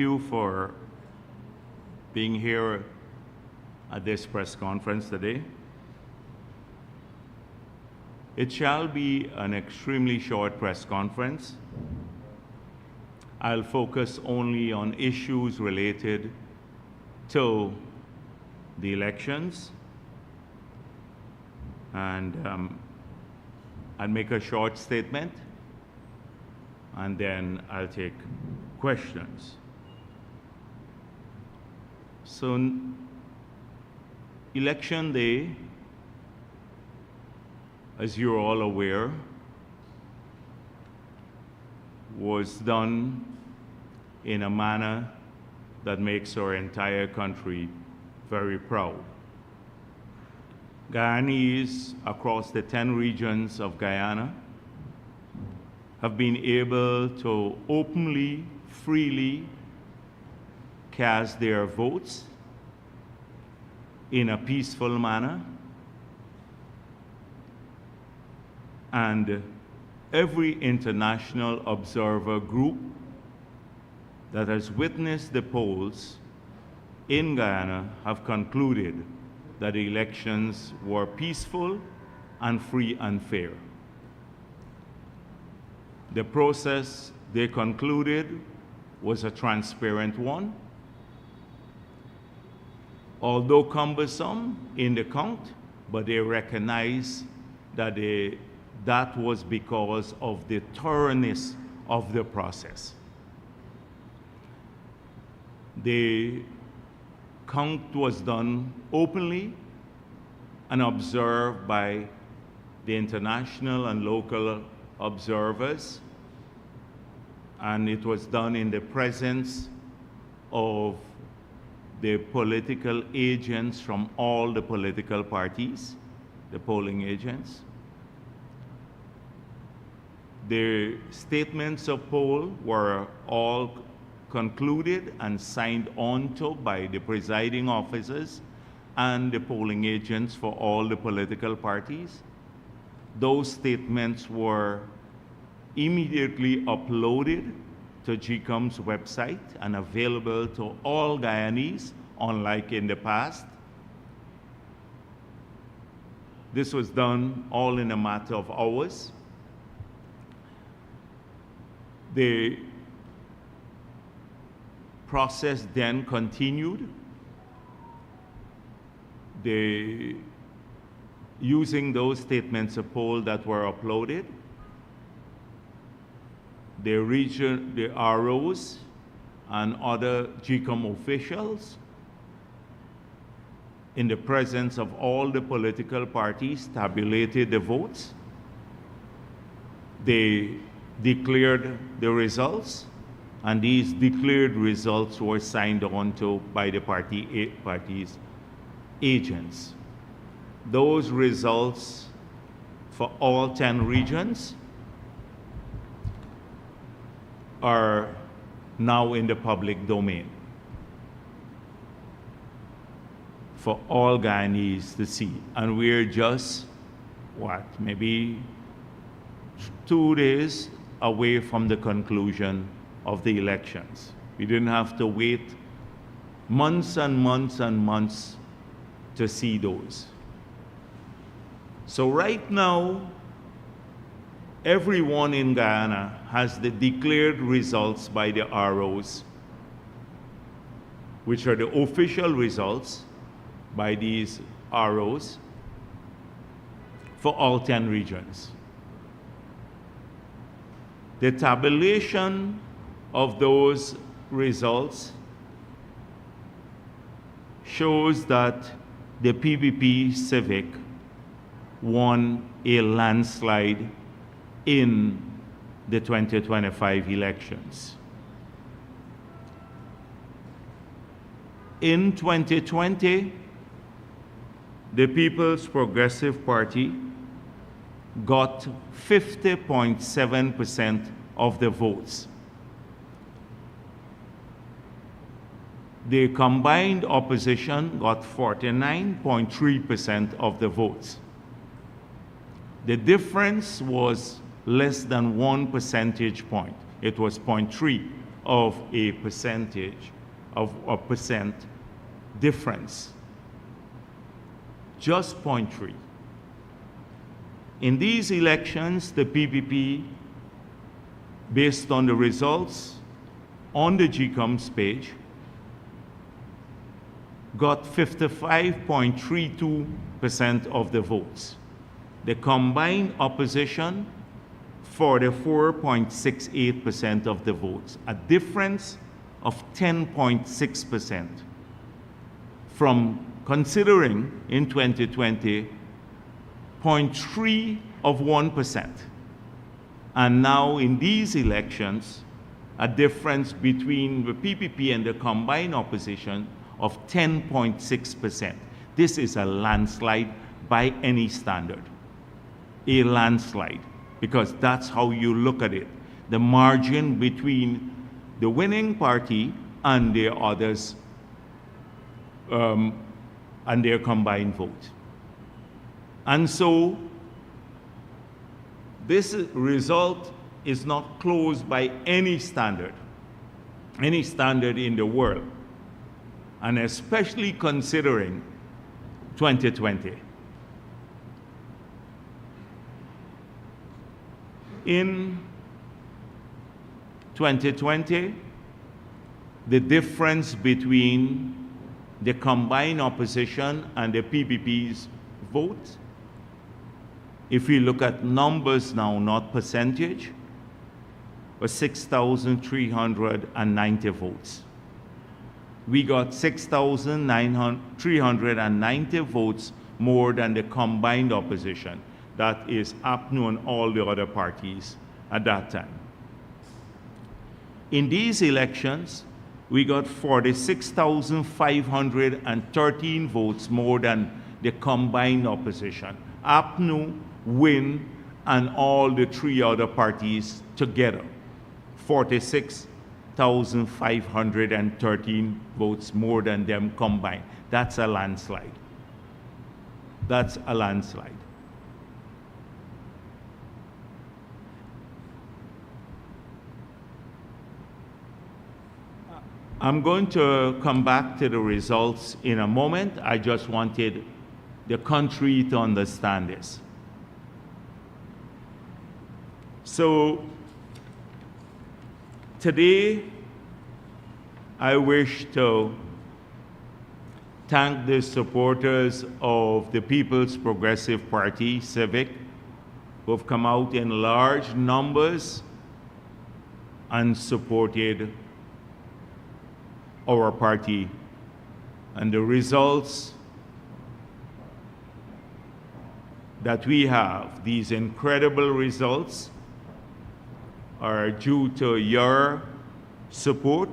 you for being here at this press conference today. It shall be an extremely short press conference. I'll focus only on issues related to the elections, and I'll make a short statement, and then I'll take questions. So, Election Day, as you're all aware, was done in a manner that makes our entire country very proud. Guyanese across the 10 regions of Guyana have been able to openly, freely cast their votes in a peaceful manner, and every international observer group that has witnessed the polls in Guyana have concluded that the elections were peaceful and free and fair. The process, they concluded, was a transparent one. Although cumbersome in the count, but they recognize that that was because of the thoroughness of the process. The count was done openly and observed by the international and local observers, and it was done in the presence of the political agents from all the political parties, the polling agents. The statements of poll were all concluded and signed onto by the presiding officers and the polling agents for all the political parties. Those statements were immediately uploaded to GCOM's website and available to all Guyanese, unlike in the past. This was done all in a matter of hours. The process then continued. Using those statements of poll that were uploaded, the ROs and other GCOM officials, in the presence of all the political parties, tabulated the votes. They declared the results, and these declared results were signed onto by the parties' agents. Those results for all 10 regions are now in the public domain for all Guyanese to see. And we're just, maybe 2 days away from the conclusion of the elections. We didn't have to wait months and months and months to see those. So right now, everyone in Guyana has the declared results by the ROs, which are the official results by these ROs for all 10 regions. The tabulation of those results shows that the PPP Civic won a landslide in the 2025 elections. In 2020, the People's Progressive Party got 50.7% of the votes. The combined opposition got 49.3% of the votes. The difference was less than 1 percentage point. It was 0.3. of a percentage of a percent difference. Just 0.3. In these elections, the PPP, based on the results on the GCOMS page, got 55.32% of the votes. The combined opposition, 44.68% of the votes, a difference of 10.6% from considering in 2020 0.3%. And now in these elections, a difference between the PPP and the combined opposition of 10.6%. This is a landslide by any standard. A landslide, because that's how you look at it. The margin between the winning party and the others and their combined vote. And so this result is not closed by any standard in the world, and especially considering 2020. In 2020, the difference between the combined opposition and the PPP's vote, if we look at numbers now, not percentage, was 6,390 votes. We got 6,390 votes more than the combined opposition. That is APNU and all the other parties at that time. In these elections, we got 46,513 votes more than the combined opposition. APNU, WIN, and all the three other parties together. 46,513 votes more than them combined. That's a landslide. That's a landslide. I'm going to come back to the results in a moment. I just wanted the country to understand this. So today, I wish to thank the supporters of the People's Progressive Party, Civic, who have come out in large numbers and supported our party. And the results that we have, these incredible results, are due to your support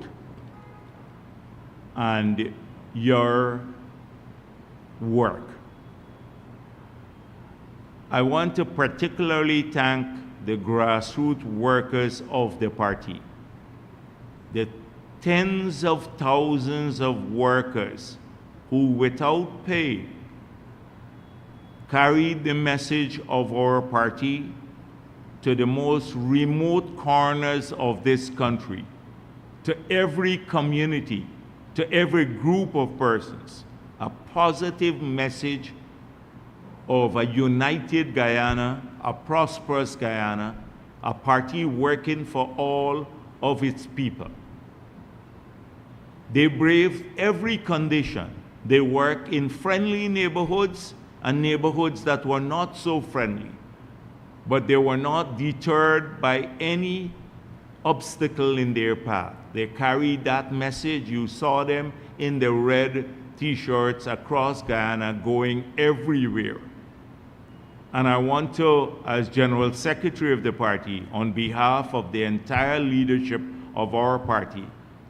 and your work. I want to particularly thank the grassroots workers of the party, the tens of thousands of workers who, without pay, carried the message of our party to the most remote corners of this country, to every community, to every group of persons, a positive message of a united Guyana, a prosperous Guyana, a party working for all of its people. They braved every condition. They work in friendly neighborhoods and neighborhoods that were not so friendly. But they were not deterred by any obstacle in their path. They carried that message. You saw them in the red t-shirts across Guyana going everywhere. And I want to, as General Secretary of the party, on behalf of the entire leadership of our party,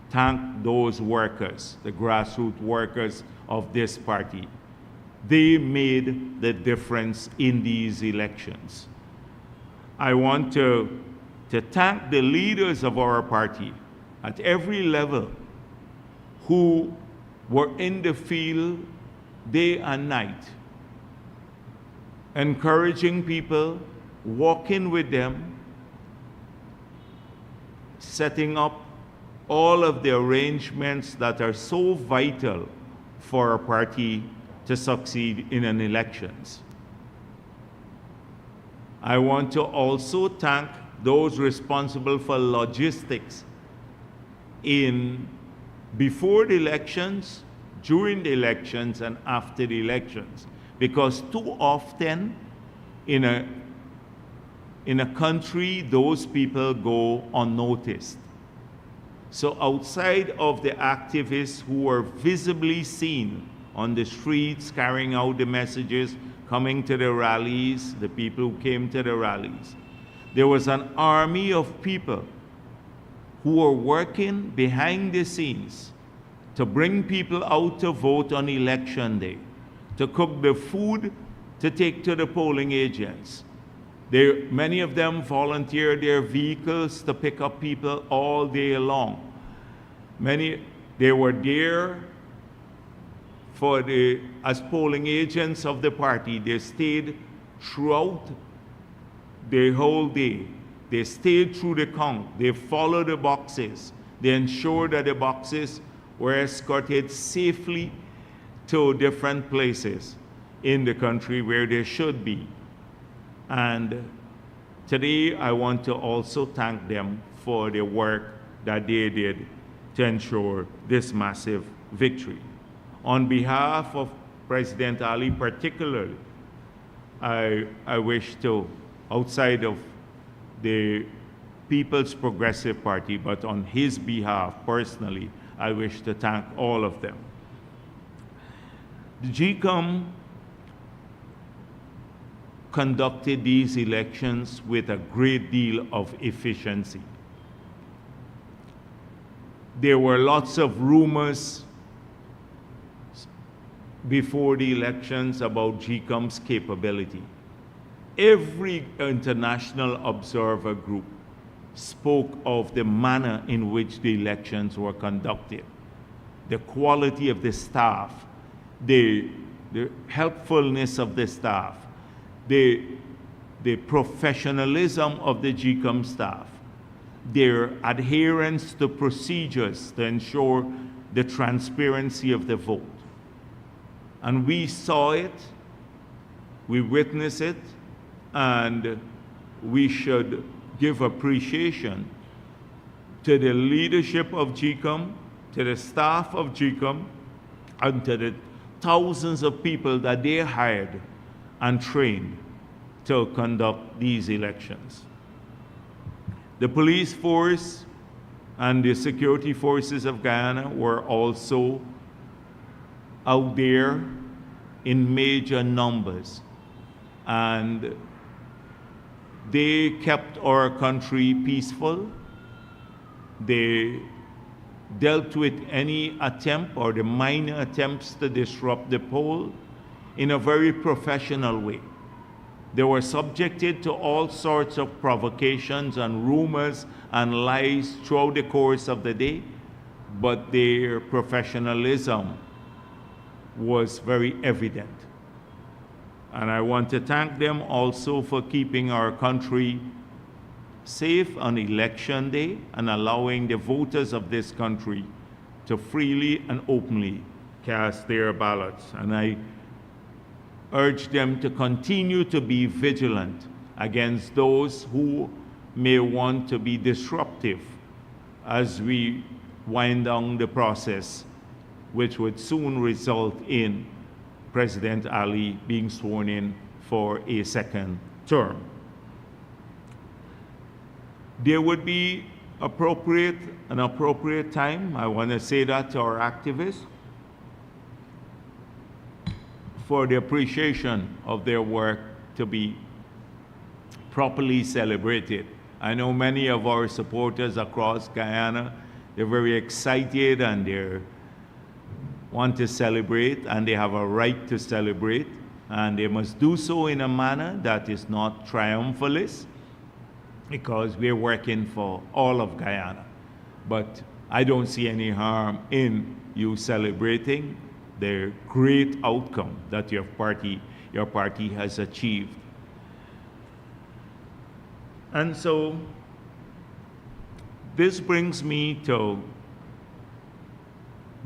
thank those workers, the grassroots workers of this party. They made the difference in these elections. I want to thank the leaders of our party at every level who were in the field day and night, encouraging people, walking with them, setting up all of the arrangements that are so vital for a party to succeed in an elections. I want to also thank those responsible for logistics before the elections, during the elections, and after the elections. Because too often in a country, those people go unnoticed. So outside of the activists who were visibly seen on the streets carrying out the messages, coming to the rallies, the people who came to the rallies, there was an army of people who were working behind the scenes to bring people out to vote on election day, to cook the food to take to the polling agents. Many of them volunteered their vehicles to pick up people all day long. They were there as polling agents of the party. They stayed throughout the whole day. They stayed through the count. They followed the boxes. They ensured that the boxes were escorted safely to different places in the country where they should be. And today I want to also thank them for the work that they did to ensure this massive victory. On behalf of President Ali particularly, I wish to, outside of the People's Progressive Party, but on his behalf personally, I wish to thank all of them. The GCOM conducted these elections with a great deal of efficiency. There were lots of rumors before the elections about GCOM's capability. Every international observer group spoke of the manner in which the elections were conducted, the quality of the staff, the helpfulness of the staff, the professionalism of the GCOM staff, their adherence to procedures to ensure the transparency of the vote. And we saw it, we witnessed it, and we should give appreciation to the leadership of GCOM, to the staff of GCOM, and to the thousands of people that they hired and trained to conduct these elections. The police force and the security forces of Guyana were also out there in major numbers, and they kept our country peaceful. They dealt with any attempt or the minor attempts to disrupt the poll in a very professional way. They were subjected to all sorts of provocations and rumors and lies throughout the course of the day, but their professionalism was very evident. And I want to thank them also for keeping our country safe on election day and allowing the voters of this country to freely and openly cast their ballots. And I urge them to continue to be vigilant against those who may want to be disruptive as we wind down the process, which would soon result in President Ali being sworn in for a second term. There would be an appropriate time, I want to say that to our activists, for the appreciation of their work to be properly celebrated. I know many of our supporters across Guyana, they're very excited and they want to celebrate, and they have a right to celebrate, and they must do so in a manner that is not triumphalist, because we're working for all of Guyana. But I don't see any harm in you celebrating the great outcome that your party has achieved. And so this brings me to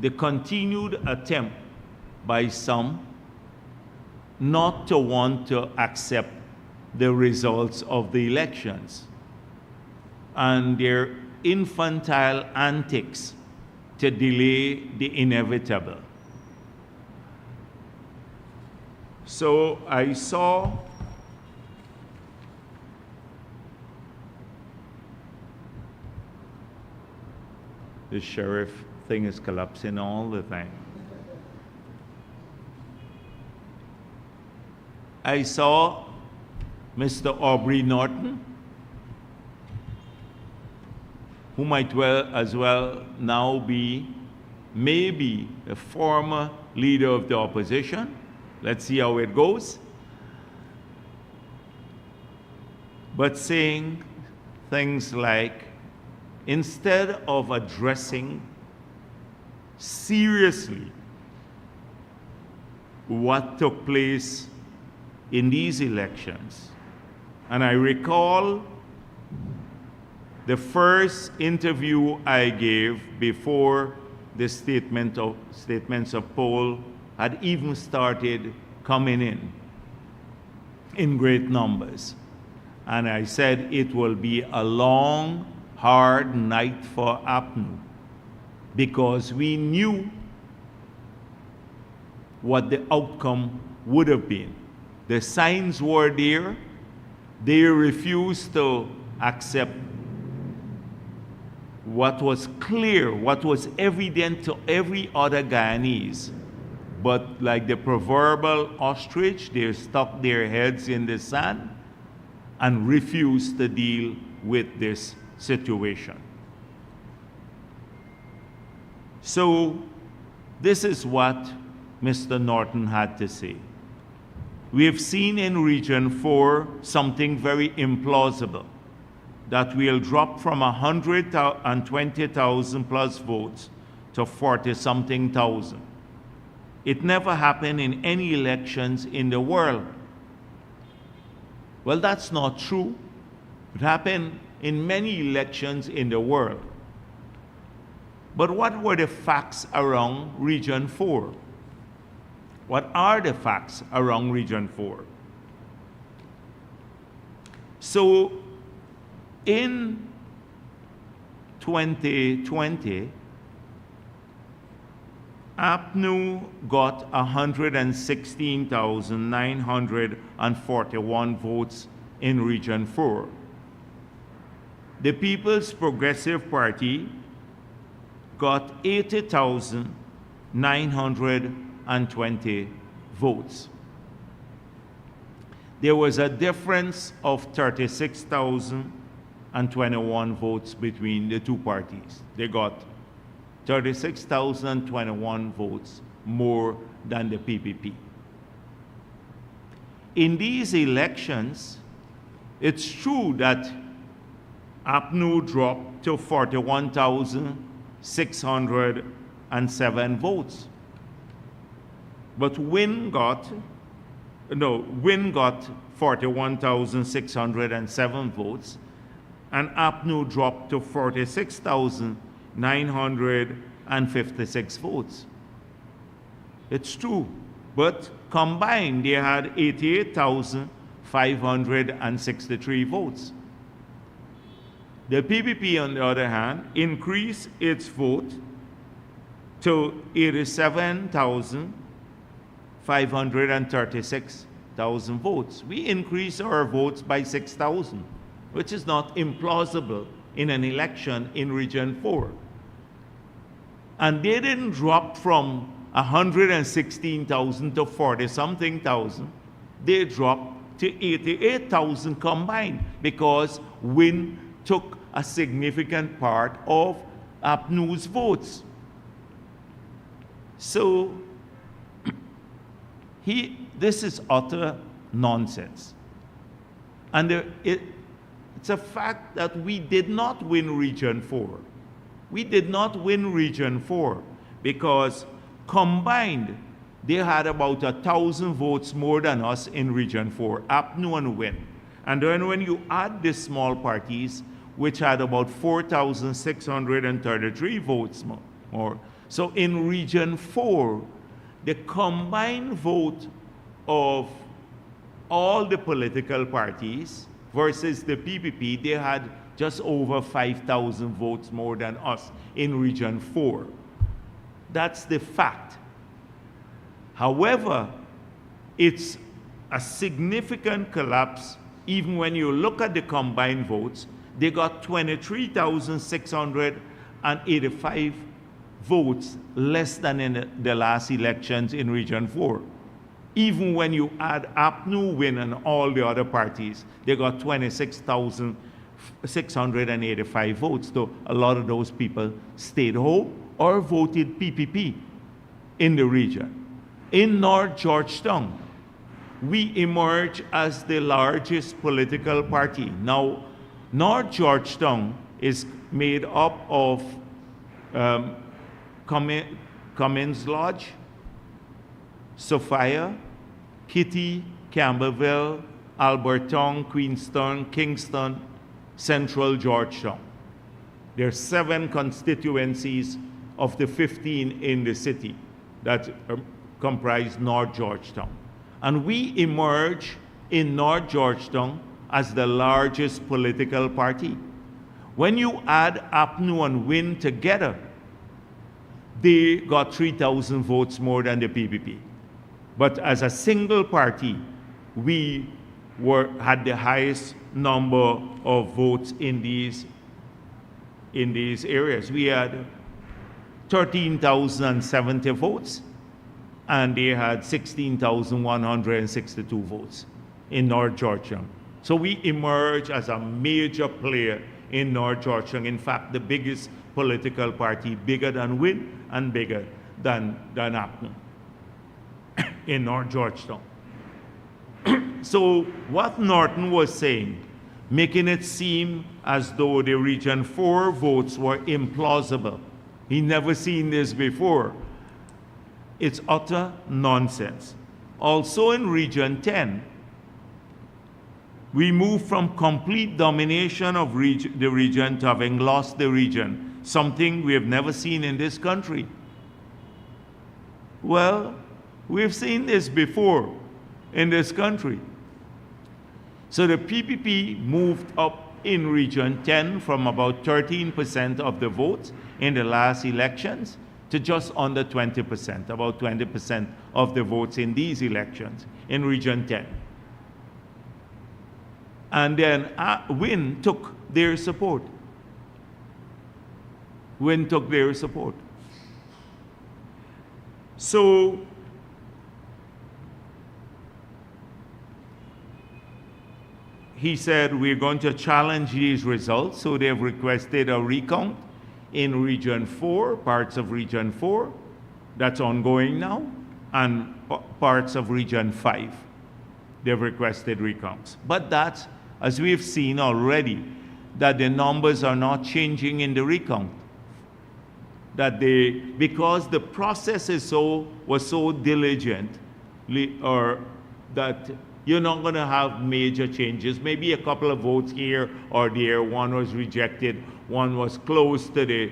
the continued attempt by some not to want to accept the results of the elections and their infantile antics to delay the inevitable. So I saw the sheriff thing is collapsing all the time. I saw Mr. Aubrey Norton, who might as well now be maybe a former leader of the opposition. Let's see how it goes. But saying things like, instead of addressing seriously what took place in these elections, and I recall the first interview I gave before the statements of poll had even started coming in great numbers. And I said it will be a long, hard night for APNU because we knew what the outcome would have been. The signs were there. They refused to accept what was clear, what was evident to every other Guyanese. But like the proverbial ostrich, they stuck their heads in the sand and refused to deal with this situation. So this is what Mr. Norton had to say. We have seen in Region 4 something very implausible, that we'll drop from 120,000 plus votes to 40-something thousand. It never happened in any elections in the world. Well, that's not true. It happened in many elections in the world. But what were the facts around Region 4? What are the facts around Region 4? So, in 2020, APNU got 116,941 votes in Region 4. The People's Progressive Party got 80,920 votes. There was a difference of 36,021 votes between the two parties. They got 36,021 votes more than the PPP. In these elections, it's true that APNU dropped to 41,607 votes. But Win got 41,607 votes, and APNU dropped to 46,956 votes. It's true, but combined they had 88,563 votes. The PPP, on the other hand, increased its vote to 87,536 votes. We increased our votes by 6,000, which is not implausible in an election in Region 4. And they didn't drop from 116,000 to 40-something thousand. They dropped to 88,000 combined because Win took a significant part of APNU's votes. So this is utter nonsense. And it's a fact that we did not win Region 4. We did not win Region 4 because combined they had about 1,000 votes more than us in Region 4, APNU and Win. And then when you add the small parties, which had about 4,633 votes more, So in Region 4, the combined vote of all the political parties versus the PPP, they had just over 5,000 votes more than us in Region 4. That's the fact. However, it's a significant collapse. Even when you look at the combined votes, they got 23,685 votes less than in the last elections in Region 4. Even when you add APNU, WIN, and all the other parties, they got 26,685 votes. So a lot of those people stayed home or voted PPP in the region. In North Georgetown, we emerge as the largest political party. Now, North Georgetown is made up of Cummins Lodge, Sophia, Kitty, Campbellville, Alberton, Queenstown, Kingston, Central Georgetown. There are 7 constituencies of the 15 in the city that comprise North Georgetown. And we emerge in North Georgetown as the largest political party. When you add APNU and WIN together, they got 3,000 votes more than the PPP. But as a single party, we had the highest number of votes in these areas. We had 13,070 votes, and they had 16,162 votes in North Georgetown. So we emerge as a major player in North Georgetown. In fact, the biggest political party, bigger than WIN and bigger than APNU in North Georgetown. So what Norton was saying, making it seem as though the Region 4 votes were implausible. He never seen this before. It's utter nonsense. Also in Region 10, we moved from complete domination of the region to having lost the region, something we have never seen in this country. Well, we've seen this before in this country. So the PPP moved up in Region 10 from about 13% of the votes in the last elections to just under 20%, about 20% of the votes in these elections in Region 10. And then WIN took their support. WIN took their support. So he said, we're going to challenge these results. So they've requested a recount in Region 4, parts of Region 4, that's ongoing now, and parts of Region 5. They've requested recounts. But that's, as we've seen already, that the numbers are not changing in the recount. That because the process was so diligent, or that you're not going to have major changes. Maybe a couple of votes here or there. One was rejected. One was close to the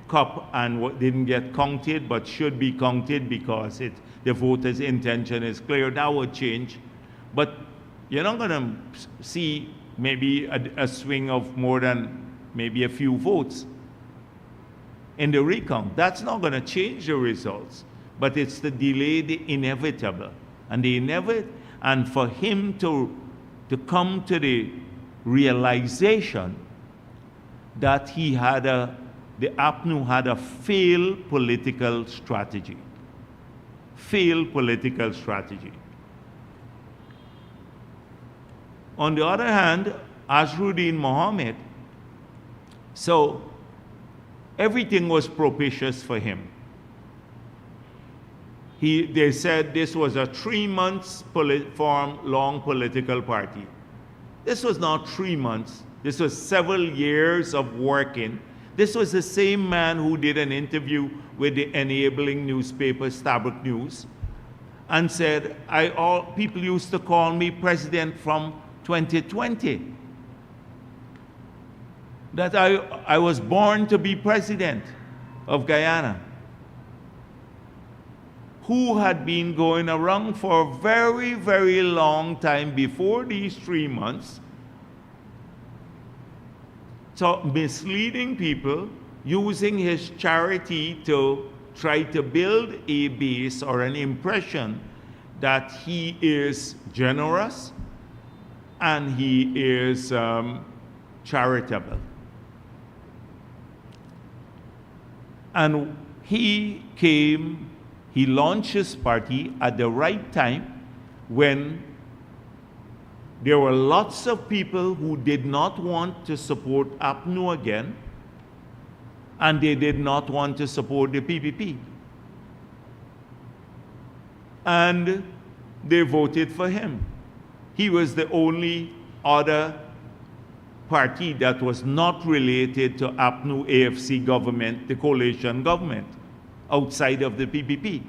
cup and didn't get counted, but should be counted because the voter's intention is clear. That would change. But you're not going to see maybe a swing of more than maybe a few votes in the recount. That's not going to change the results. But it's the delay, the inevitable. And for him to come to the realization that the APNU had a failed political strategy. Failed political strategy. On the other hand, Azruddin Mohammed, so everything was propitious for him. They said this was a 3 months long political party. This was not 3 months. This was several years of working. This was the same man who did an interview with the enabling newspaper Stabroek News and said, people used to call me president from 2020. That I was born to be president. of Guyana, who had been going around for a very, very long time before these 3 months, so misleading people, using his charity to try to build a base or an impression that he is generous and he is charitable. And he launched his party at the right time when there were lots of people who did not want to support APNU again, and they did not want to support the PPP. And they voted for him. He was the only other party that was not related to APNU AFC government, the coalition government, outside of the PPP.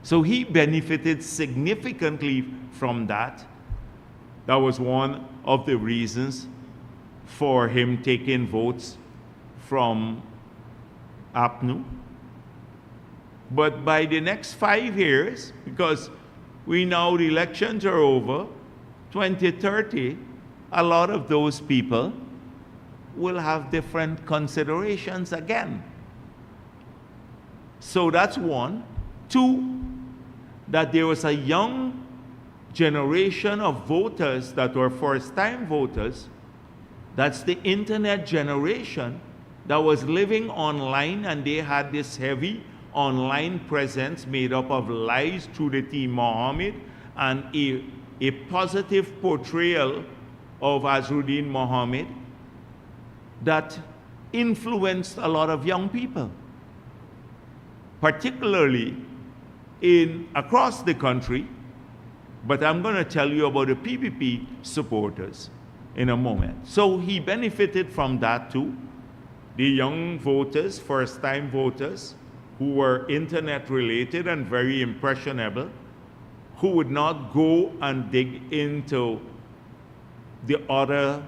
So he benefited significantly from that. That was one of the reasons for him taking votes from APNU. But by the next 5 years, because the elections are over, 2030, a lot of those people will have different considerations again. So that's one. 2, that there was a young generation of voters that were first-time voters. That's the internet generation that was living online, and they had this heavy online presence made up of lies through the Team Mohammed and a positive portrayal of Azruddin Mohammed that influenced a lot of young people, particularly across the country. But I'm going to tell you about the PPP supporters in a moment. So he benefited from that too. The young voters, first-time voters, who were internet related and very impressionable, who would not go and dig into the other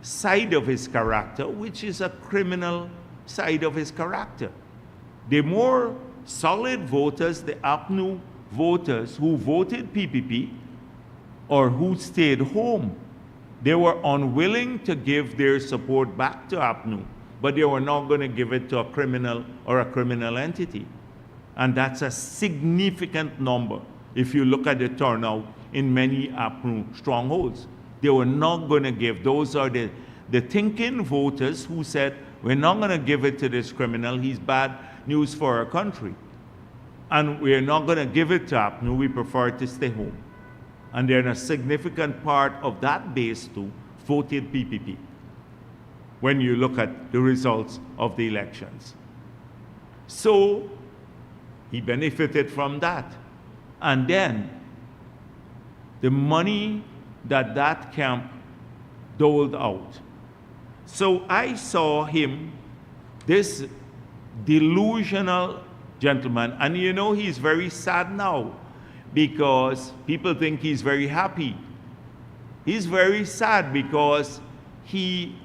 side of his character, which is a criminal side of his character. The more solid voters, the APNU voters who voted PPP or who stayed home, they were unwilling to give their support back to APNU, but they were not going to give it to a criminal or a criminal entity. And that's a significant number if you look at the turnout in many APNU strongholds. They were not going to give. Those are the thinking voters who said, we're not going to give it to this criminal. He's bad news for our country. And we're not going to give it to APNU. We prefer to stay home. And then a significant part of that base too voted PPP when you look at the results of the elections. So he benefited from that. And then the money that camp doled out. So I saw him, this delusional gentleman, and you know he's very sad now because people think he's very happy. He's very sad because he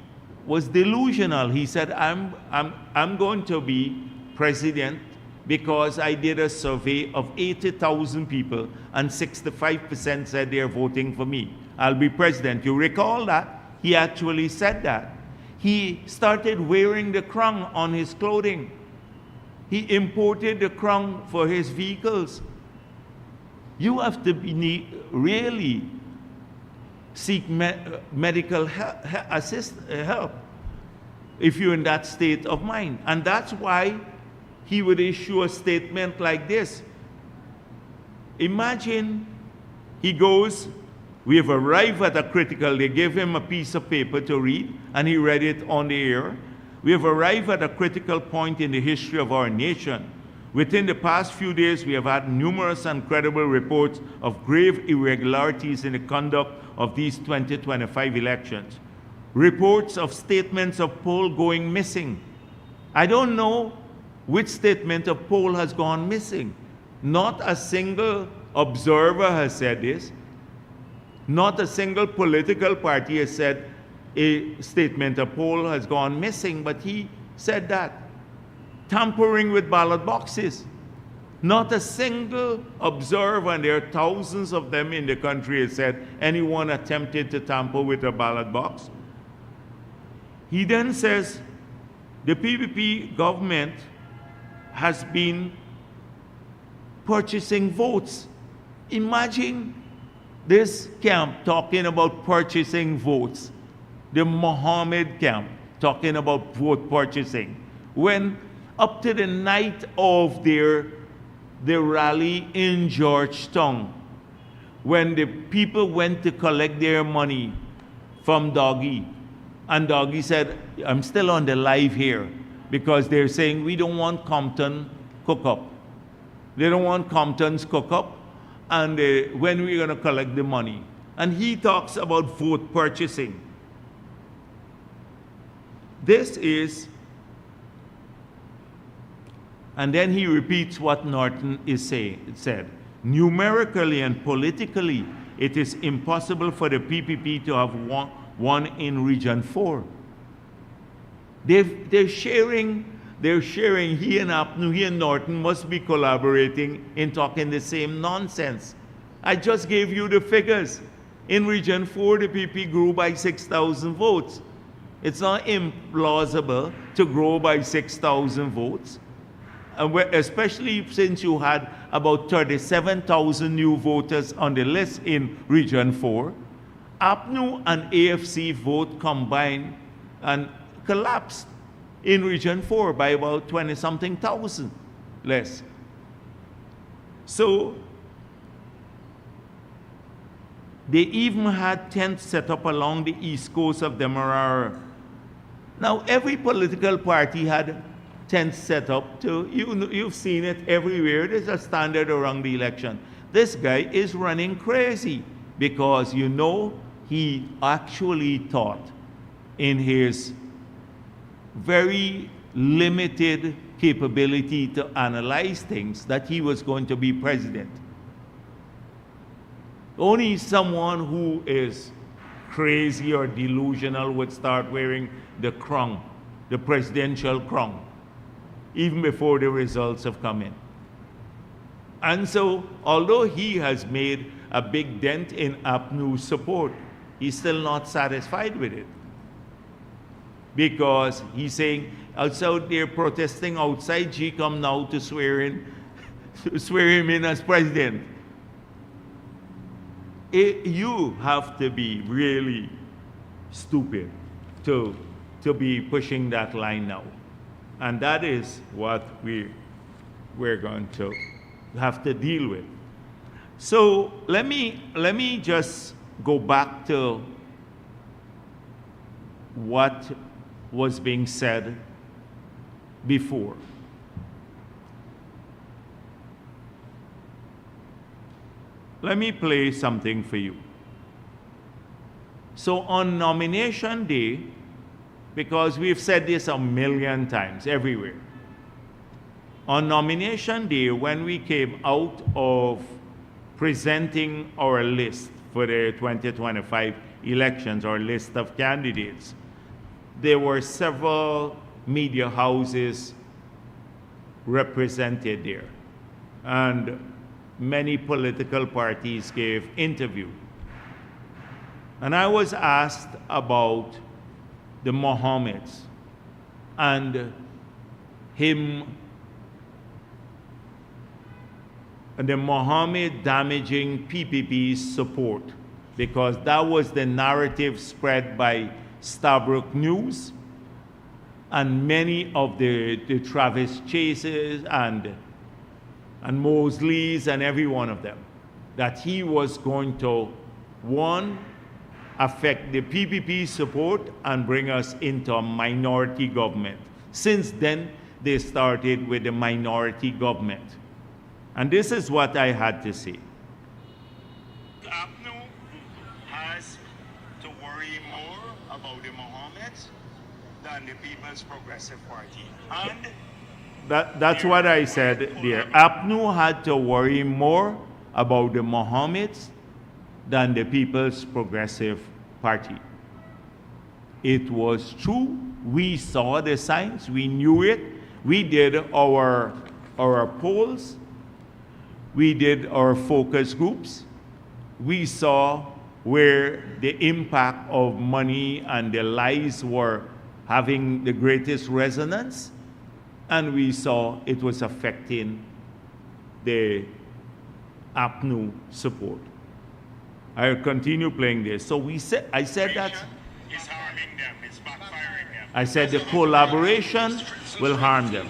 was delusional. He said, I'm going to be president because I did a survey of 80,000 people and 65% said they're voting for me. I'll be president. You recall that? He actually said that. He started wearing the crown on his clothing. He imported the crown for his vehicles. You have to really seek medical help if you're in that state of mind. And that's why he would issue a statement like this. Imagine he goes, we have arrived at a critical, they gave him a piece of paper to read, and he read it on the air. We have arrived at a critical point in the history of our nation. Within the past few days, we have had numerous and credible reports of grave irregularities in the conduct of these 2025 elections. Reports of statements of poll going missing. I don't know which statement of poll has gone missing. Not a single observer has said this. Not a single political party has said a statement of poll has gone missing, but he said that. tampering with ballot boxes. Not a single observer, and there are thousands of them in the country, has said anyone attempted to tamper with a ballot box. He then says the PPP government has been purchasing votes. Imagine this camp talking about purchasing votes. The Mohammed camp talking about vote purchasing. When up to the night of their rally in Georgetown, when the people went to collect their money from Doggy, and Doggy said, I'm still on the live here, because they're saying we don't want Compton cook-up. They don't want Compton's cook-up, and when we're going to collect the money. And he talks about vote purchasing. This is, and then he repeats what Norton said. Numerically and politically, it is impossible for the PPP to have won in Region 4. They're sharing, he and Apnu, he and Norton must be collaborating in talking the same nonsense. I just gave you the figures. In Region 4, the PP grew by 6,000 votes. It's not implausible to grow by 6,000 votes, especially since you had about 37,000 new voters on the list in Region 4. APNU and AFC vote combined and collapsed in Region 4 by about 20-something thousand less. So they even had tents set up along the east coast of Demerara. Now, every political party had tents set up to, you've seen it everywhere. There's a standard around the election. This guy is running crazy because, you know, he actually thought in his very limited capability to analyze things that he was going to be president. Only someone who is crazy or delusional would start wearing the crown, the presidential crown, even before the results have come in. And so, although he has made a big dent in APNU's support, he's still not satisfied with it. Because he's saying, outside there protesting outside, G come now to swear him in as president. You have to be really stupid to be pushing that line now. And that is what we're going to have to deal with. So let me just go back to what was being said before. Let me play something for you. So on nomination day, because we've said this a million times everywhere, on nomination day, when we came out of presenting our list for the 2025 elections, our list of candidates, there were several media houses represented there. And many political parties gave interviews. And I was asked about the Mohammeds and him, and the Mohammed damaging PPP's support, because that was the narrative spread by Stabrook News and many of the Travis Chases and Mosleys and every one of them, that he was going to, one, affect the PPP support and bring us into a minority government. Since then, they started with the minority government. And this is what I had to say. APNU has to worry more about the Mohammeds than the People's Progressive Party. And that's what I said there. APNU had to worry more about the Mohammeds than the People's Progressive Party. It was true. We saw the signs. We knew it. We did our polls, we did our focus groups, we saw where the impact of money and the lies were having the greatest resonance, and we saw it was affecting the APNU support. I'll continue playing this. So I said that it's harming them, it's backfiring them. I said the collaboration will harm them.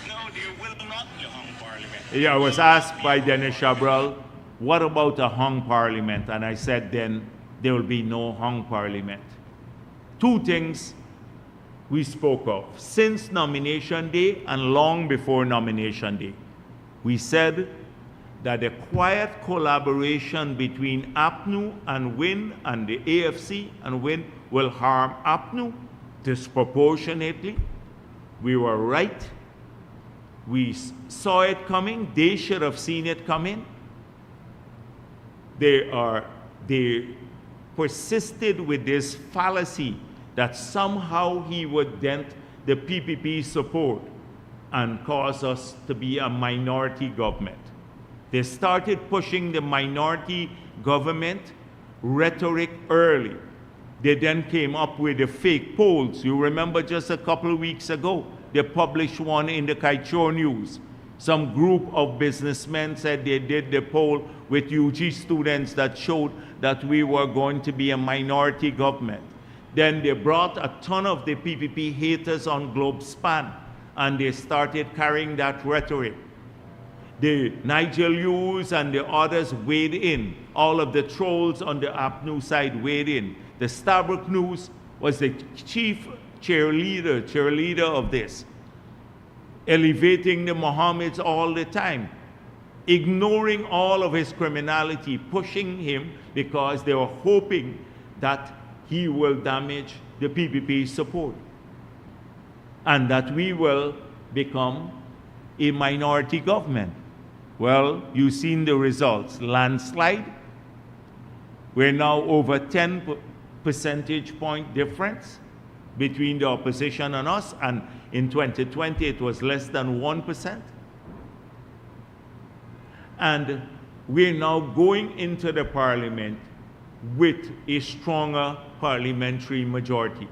No, there will not be a hung parliament. Yeah, I was asked by Dennis Chabral, what about a hung parliament? And I said then there will be no hung parliament. Two things we spoke of since nomination day and long before nomination day. We said that the quiet collaboration between APNU and WIN and the AFC and WIN will harm APNU disproportionately. We were right. We saw it coming. They should have seen it coming. They persisted with this fallacy that somehow he would dent the PPP support and cause us to be a minority government. They started pushing the minority government rhetoric early. They then came up with the fake polls. You remember just a couple of weeks ago, they published one in the Kaichor News. Some group of businessmen said they did the poll with UG students that showed that we were going to be a minority government. Then they brought a ton of the PPP haters on GlobeSpan, and they started carrying that rhetoric. The Nigel Hughes and the others weighed in. All of the trolls on the APNU side weighed in. The Starbuck News was the chief cheerleader of this, elevating the Mohammeds all the time, ignoring all of his criminality, pushing him because they were hoping that he will damage the PPP support and that we will become a minority government. Well, you've seen the results. Landslide. We're now over 10 percentage point difference between the opposition and us, and in 2020 it was less than 1%. And we're now going into the parliament with a stronger parliamentary majority.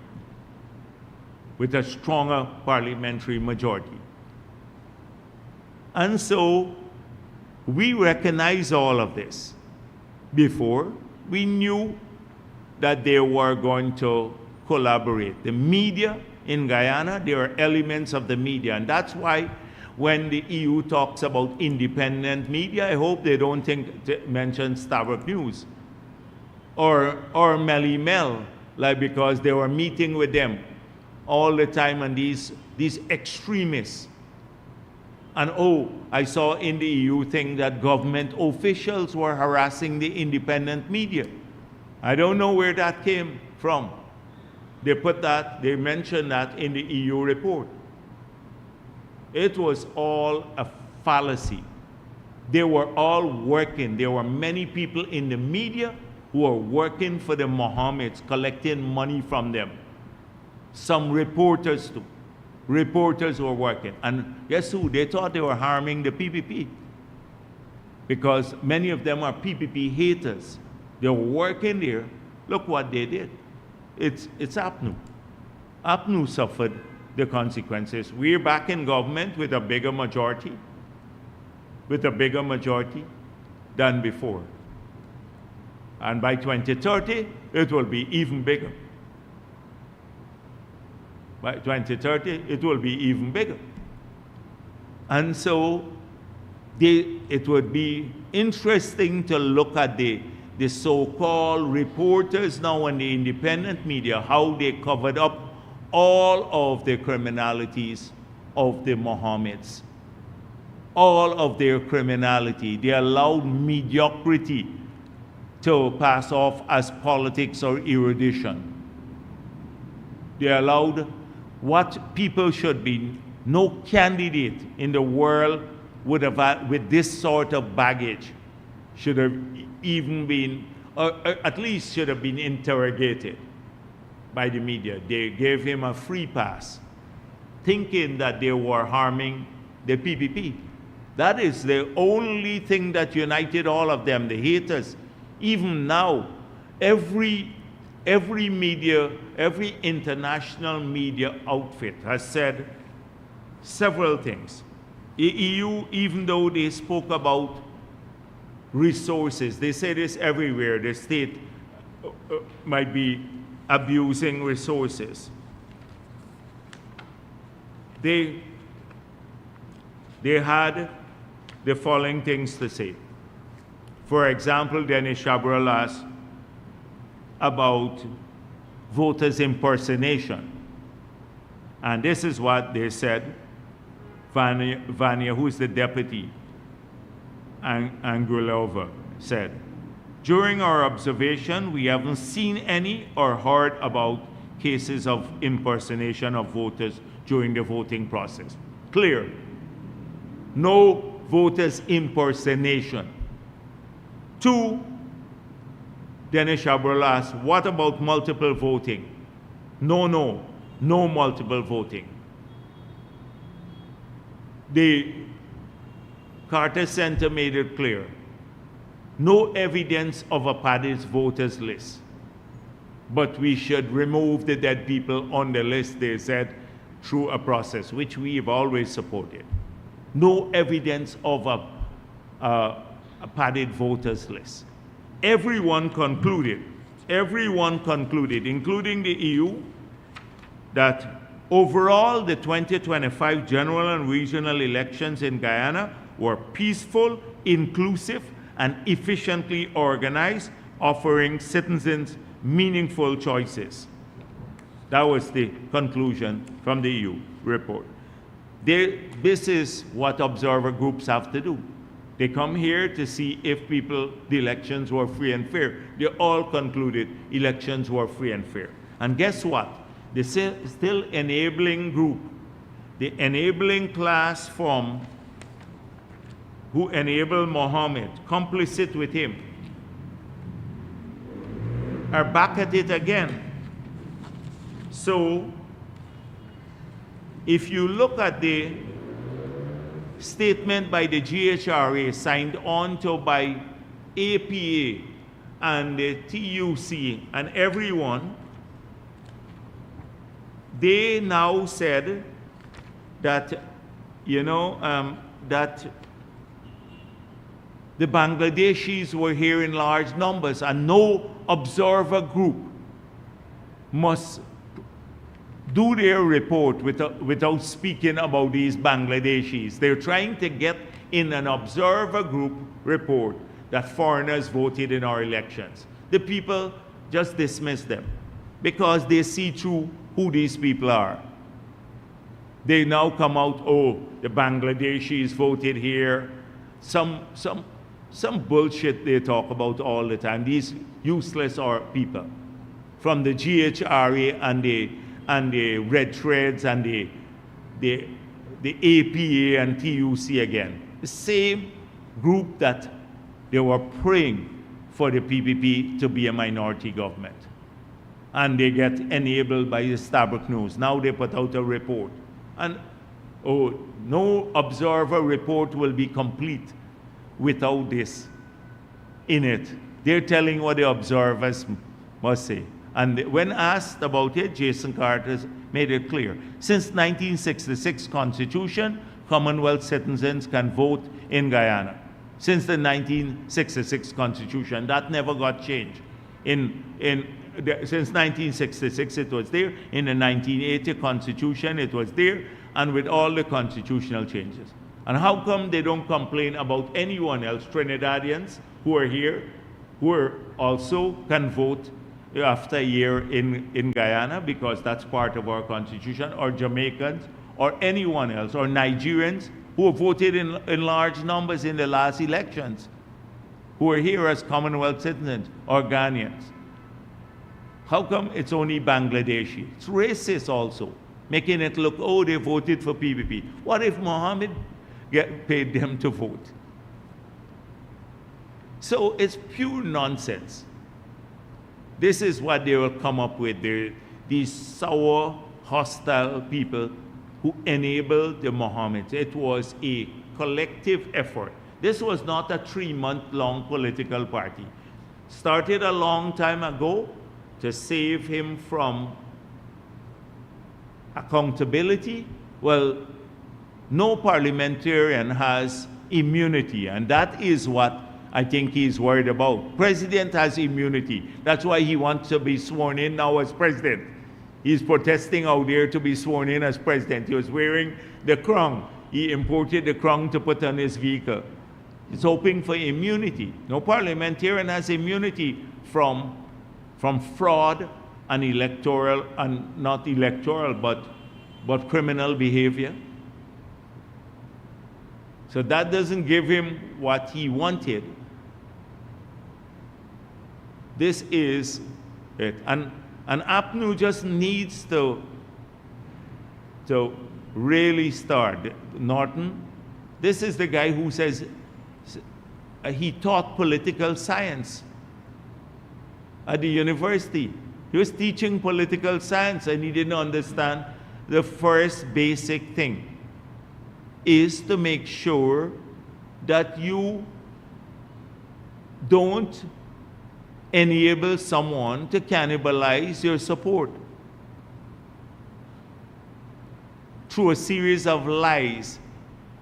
And so we recognize all of this. Before, we knew that they were going to collaborate. The media in Guyana, there are elements of the media, and that's why when the EU talks about independent media, I hope they don't mention Starbuck News or Melly Mel, like, because they were meeting with them all the time, and these extremists. And I saw in the EU thing that government officials were harassing the independent media. I don't know where that came from. They mentioned that in the EU report. It was all a fallacy. They were all working. There were many people in the media who were working for the Mohammeds, collecting money from them. Some reporters too. Reporters were working. And guess who? They thought they were harming the PPP, because many of them are PPP haters. They were working there. Look what they did. It's APNU. APNU suffered the consequences. We're back in government with a bigger majority than before. And by 2030, it will be even bigger. By 2030, it will be even bigger. And so it would be interesting to look at the so-called reporters now in the independent media, how they covered up all of the criminalities of the Mohammeds. All of their criminality. They allowed mediocrity to pass off as politics or erudition. They allowed what people should be. No candidate in the world would have had, with this sort of baggage, should have even been, or at least should have been interrogated by the media. They gave him a free pass. thinking that they were harming the PPP. That is the only thing that united all of them, the haters. Even now, every media, every international media outfit has said several things. The EU, even though they spoke about resources, they say this everywhere, the state might be abusing resources. They had the following things to say. For example, Dennis Chabrol asked about voters impersonation. And this is what they said. Vanya, who is the deputy, Angulova, said, during our observation, we haven't seen any or heard about cases of impersonation of voters during the voting process. Clear. No voters impersonation. 2, Dennis Chabrol asked, what about multiple voting? No multiple voting. The Carter Center made it clear. No evidence of a padded voters list. But we should remove the dead people on the list, they said, through a process, which we've always supported. No evidence of a padded voters list. Everyone concluded, including the EU, that overall the 2025 general and regional elections in Guyana were peaceful, inclusive, and efficiently organized, offering citizens meaningful choices. That was the conclusion from the EU report. This is what observer groups have to do. They come here to see if the elections were free and fair. They all concluded elections were free and fair. And guess what? The still enabling group, the enabling class who enabled Mohammed, complicit with him, are back at it again. So, if you look at the statement by the GHRA signed on to by APA and the TUC and everyone, they now said that, that the Bangladeshis were here in large numbers and no observer group must do their report without speaking about these Bangladeshis. They're trying to get in an observer group report that foreigners voted in our elections. The people just dismiss them because they see through who these people are. They now come out, oh, the Bangladeshis voted here. Some bullshit they talk about all the time. These useless people from the GHRA and the Red Threads and the APA and TUC again. The same group that they were praying for the PPP to be a minority government. And they get enabled by the Starbuck News. Now they put out a report. And no observer report will be complete without this in it. They're telling what the observers must say. And when asked about it, Jason Carter made it clear. Since 1966 Constitution, Commonwealth citizens can vote in Guyana. Since the 1966 Constitution, that never got changed. Since 1966 it was there. In the 1980 Constitution it was there, and with all the constitutional changes. And how come they don't complain about anyone else, Trinidadians who are here, who also can vote after a year in Guyana, because that's part of our constitution, or Jamaicans, or anyone else, or Nigerians who voted in large numbers in the last elections, who are here as Commonwealth citizens, or Ghanaians. How come it's only Bangladeshi? It's racist also, making it look, oh, they voted for PPP. What if Mohammed paid them to vote? So it's pure nonsense. This is what they will come up with. These sour, hostile people who enabled the Mohammeds. It was a collective effort. This was not a 3-month-long political party. Started a long time ago to save him from accountability. Well, no parliamentarian has immunity, and that is what I think he's worried about. President has immunity. That's why he wants to be sworn in now as president. He's protesting out there to be sworn in as president. He was wearing the crown. He imported the crown to put on his vehicle. He's hoping for immunity. No parliamentarian has immunity from fraud and electoral, and not electoral, but criminal behavior. So that doesn't give him what he wanted. This is it. And APNU just needs to really start. Norton, this is the guy who says he taught political science at the university. He was teaching political science and he didn't understand the first basic thing is to make sure that you don't enable someone to cannibalize your support through a series of lies.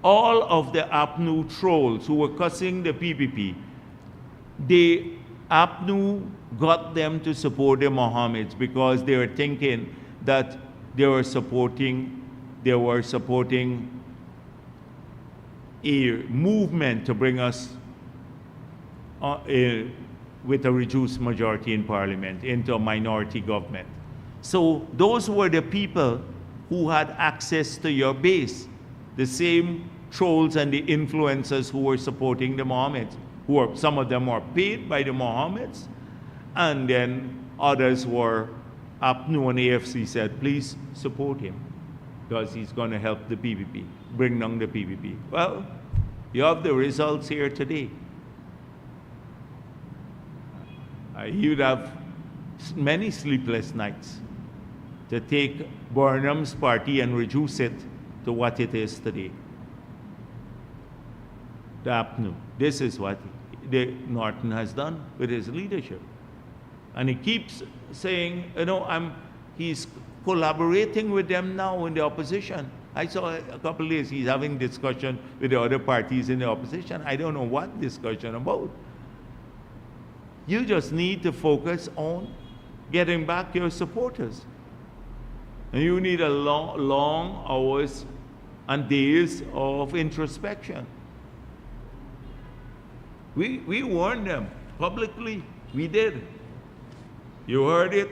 All of the APNU trolls who were cussing the PPP, APNU got them to support the Mohammeds because they were thinking that they were supporting a movement to bring us with a reduced majority in parliament into a minority government. So those were the people who had access to your base, the same trolls and the influencers who were supporting the Mohammeds, some of them were paid by the Mohammeds, and then others were, APNU and AFC said, please support him because he's going to help the PPP, bring down the PPP. Well, you have the results here today. You'd have many sleepless nights to take Burnham's party and reduce it to what it is today. The APNU. This is what Norton has done with his leadership. And he keeps saying, he's collaborating with them now in the opposition. I saw a couple of days he's having discussion with the other parties in the opposition. I don't know what discussion about. You just need to focus on getting back your supporters. And you need a long hours and days of introspection. We warned them publicly. We did. You heard it.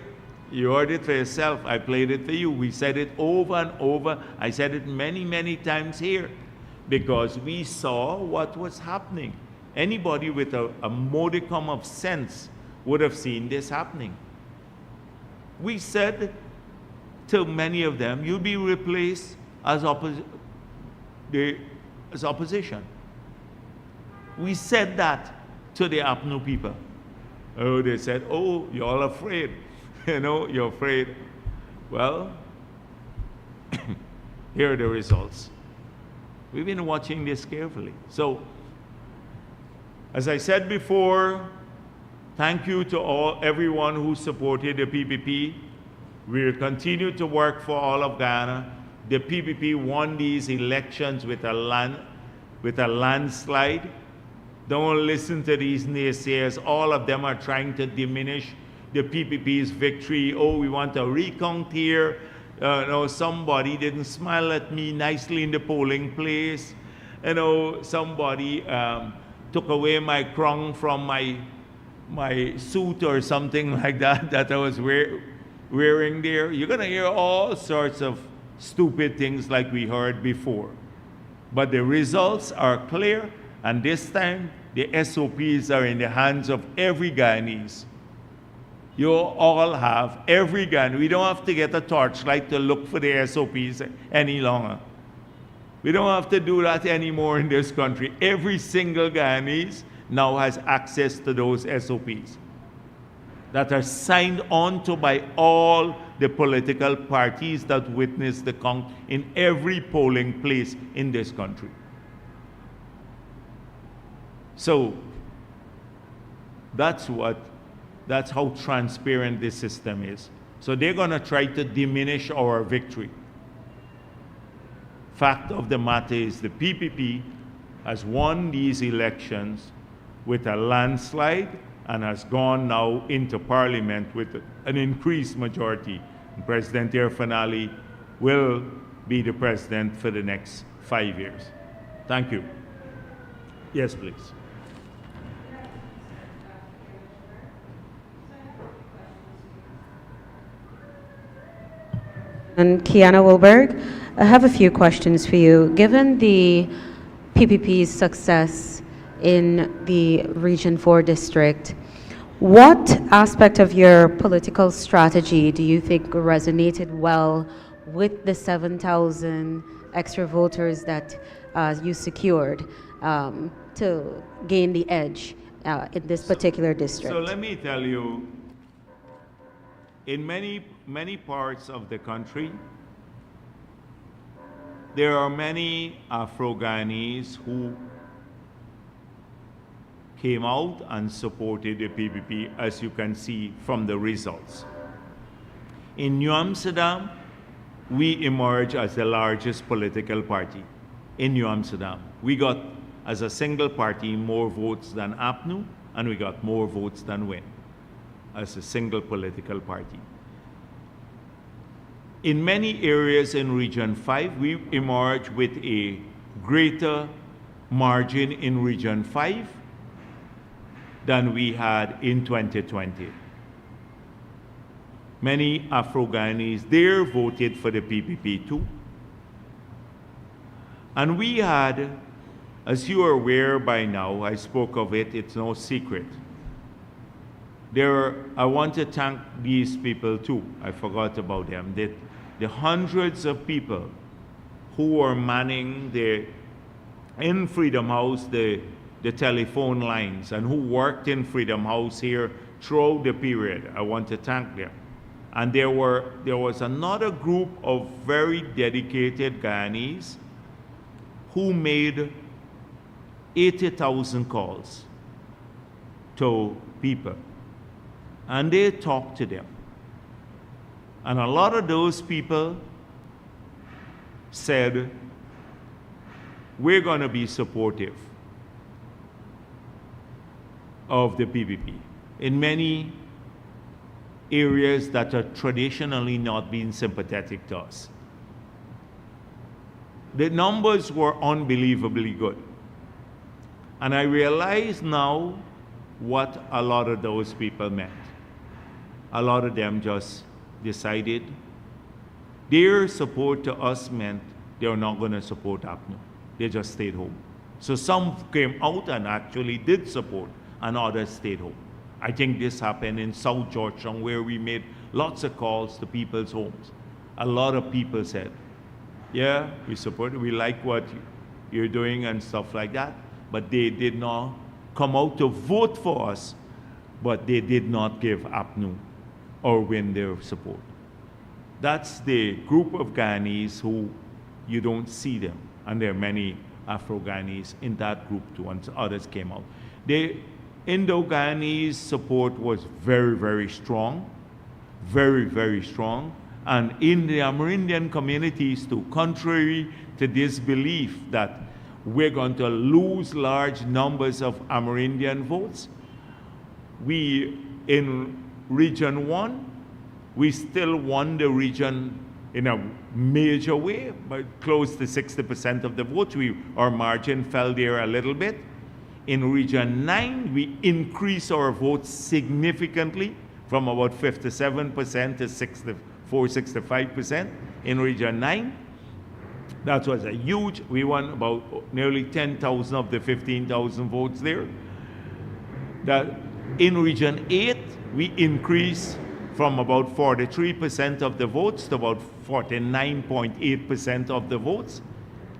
You heard it for yourself. I played it for you. We said it over and over. I said it many, many times here because we saw what was happening. Anybody with a modicum of sense would have seen this happening. We said to many of them, you'll be replaced as opposition. We said that to the APNU people. Oh, they said, oh, you're all afraid. You're afraid. Well, here are the results. We've been watching this carefully. So, as I said before, thank you to everyone who supported the PPP. We'll continue to work for all of Ghana. The PPP won these elections with a landslide. Don't listen to these naysayers. All of them are trying to diminish the PPP's victory. Oh, we want a recount here. Somebody didn't smile at me nicely in the polling place. Somebody took away my crown from my suit or something like that I was wearing there. You're going to hear all sorts of stupid things like we heard before. But the results are clear, and this time the SOPs are in the hands of every Guyanese. You all have, every Guyanese. We don't have to get a torchlight to look for the SOPs any longer. We don't have to do that anymore in this country. Every single Guyanese now has access to those SOPs that are signed on to by all the political parties that witnessed the count in every polling place in this country. So that's how transparent this system is. So they're going to try to diminish our victory. Fact of the matter is the PPP has won these elections with a landslide and has gone now into Parliament with an increased majority. And President Irfanali will be the president for the next 5 years. Thank you. Yes, please. And Kiana Wilberg, I have a few questions for you. Given the PPP's success in the Region 4 district, what aspect of your political strategy do you think resonated well with the 7,000 extra voters that you secured to gain the edge in this particular district? So let me tell you, in many parts of the country, there are many Afro-Ghanese who came out and supported the PPP, as you can see from the results. In New Amsterdam, we emerged as the largest political party in New Amsterdam. We got, as a single party, more votes than APNU, and we got more votes than WIN as a single political party. In many areas in Region 5, we emerged with a greater margin in Region 5 than we had in 2020. Many Afro-Ghanese there voted for the PPP too. And we had, as you are aware by now, I spoke of it, it's no secret. I want to thank these people too. I forgot about them. The hundreds of people who were manning in Freedom House the telephone lines and who worked in Freedom House here throughout the period. I want to thank them. And there was another group of very dedicated Guyanese who made 80,000 calls to people. And they talked to them. And a lot of those people said, we're going to be supportive of the PPP in many areas that are traditionally not been sympathetic to us. The numbers were unbelievably good. And I realize now what a lot of those people meant. A lot of them just decided their support to us meant they were not going to support APNU. They just stayed home. So some came out and actually did support, and others stayed home. I think this happened in South Georgetown, where we made lots of calls to people's homes. A lot of people said, yeah, we support it, we like what you're doing and stuff like that, but they did not come out to vote for us, but they did not give APNU or WIN their support. That's the group of Guyanese who you don't see them, and there are many Afro-Guyanese in that group too, and others came out. The Indo-Guyanese support was very, very strong, very, very strong, and in the Amerindian communities too, contrary to this belief that we're going to lose large numbers of Amerindian votes, we, in Region 1, we still won the region in a major way, but close to 60% of the votes. Our margin fell there a little bit. In Region 9, we increased our votes significantly from about 57% to 64, 65% in Region 9. That was a huge, we won about nearly 10,000 of the 15,000 votes there. That in Region 8, we increased from about 43% of the votes to about 49.8% of the votes,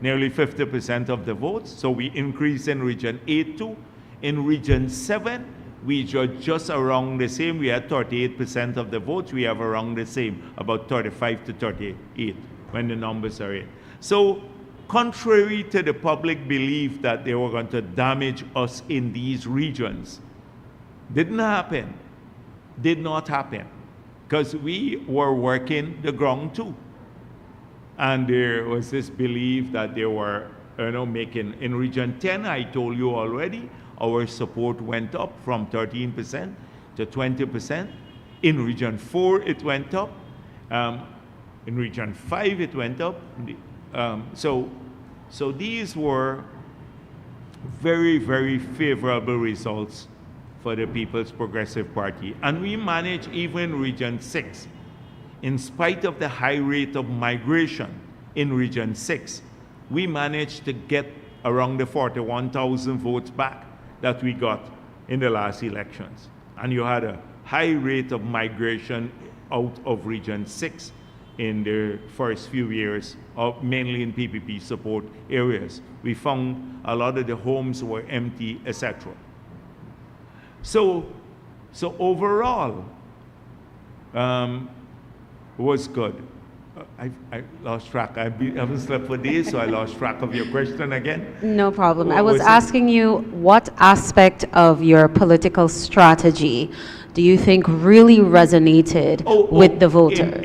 nearly 50% of the votes. So we increased in Region 8 too. In Region 7, we just around the same. We had 38% of the votes. We have around the same, about 35 to 38 when the numbers are in. So contrary to the public belief that they were going to damage us in these regions, didn't happen, did not happen, because we were working the ground too. And there was this belief that they were making, in Region 10, I told you already, our support went up from 13% to 20%. In Region 4, it went up. In Region 5, it went up. So these were very, very favorable results for the People's Progressive Party. And we managed even Region 6. In spite of the high rate of migration in Region 6, we managed to get around the 41,000 votes back that we got in the last elections. And you had a high rate of migration out of Region 6 in the first few years, mainly in PPP support areas. We found a lot of the homes were empty, etc. So overall, was good. I lost track. I haven't slept for days, so I lost track of your question again. No problem. What I was was it? asking you, what aspect of your political strategy do you think really resonated with the voter?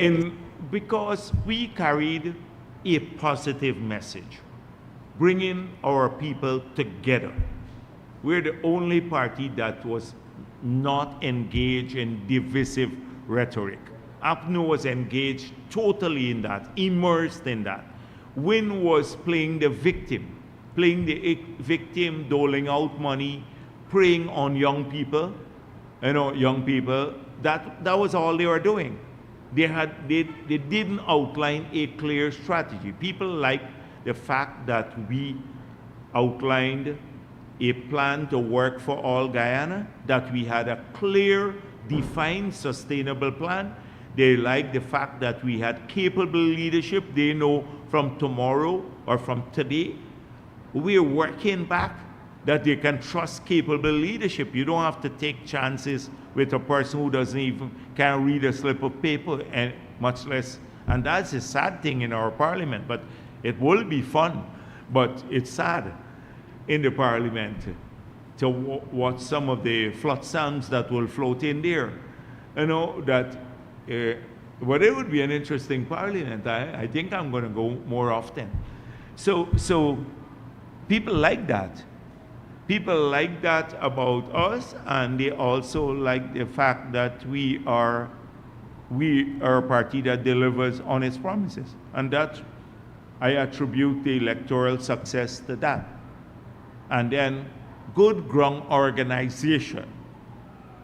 Because we carried a positive message, bringing our people together. We're the only party that was not engaged in divisive rhetoric. APNU was engaged totally in that, immersed in that. WIN was playing the victim, doling out money, preying on young people. Young people, that was all they were doing. They didn't outline a clear strategy. People liked the fact that we outlined a plan to work for all Guyana, that we had a clear, defined, sustainable plan. They liked the fact that we had capable leadership. They know from tomorrow or from today, we're working back that they can trust capable leadership. You don't have to take chances with a person who can't read a slip of paper, and much less, and that's a sad thing in our parliament, but it will be fun, but it's sad in the parliament to watch some of the flotsams that will float in there. But it would be an interesting parliament. I think I'm going to go more often. So people like that. People like that about us, and they also like the fact that we are a party that delivers on its promises. And that, I attribute the electoral success to that. And then good ground organization.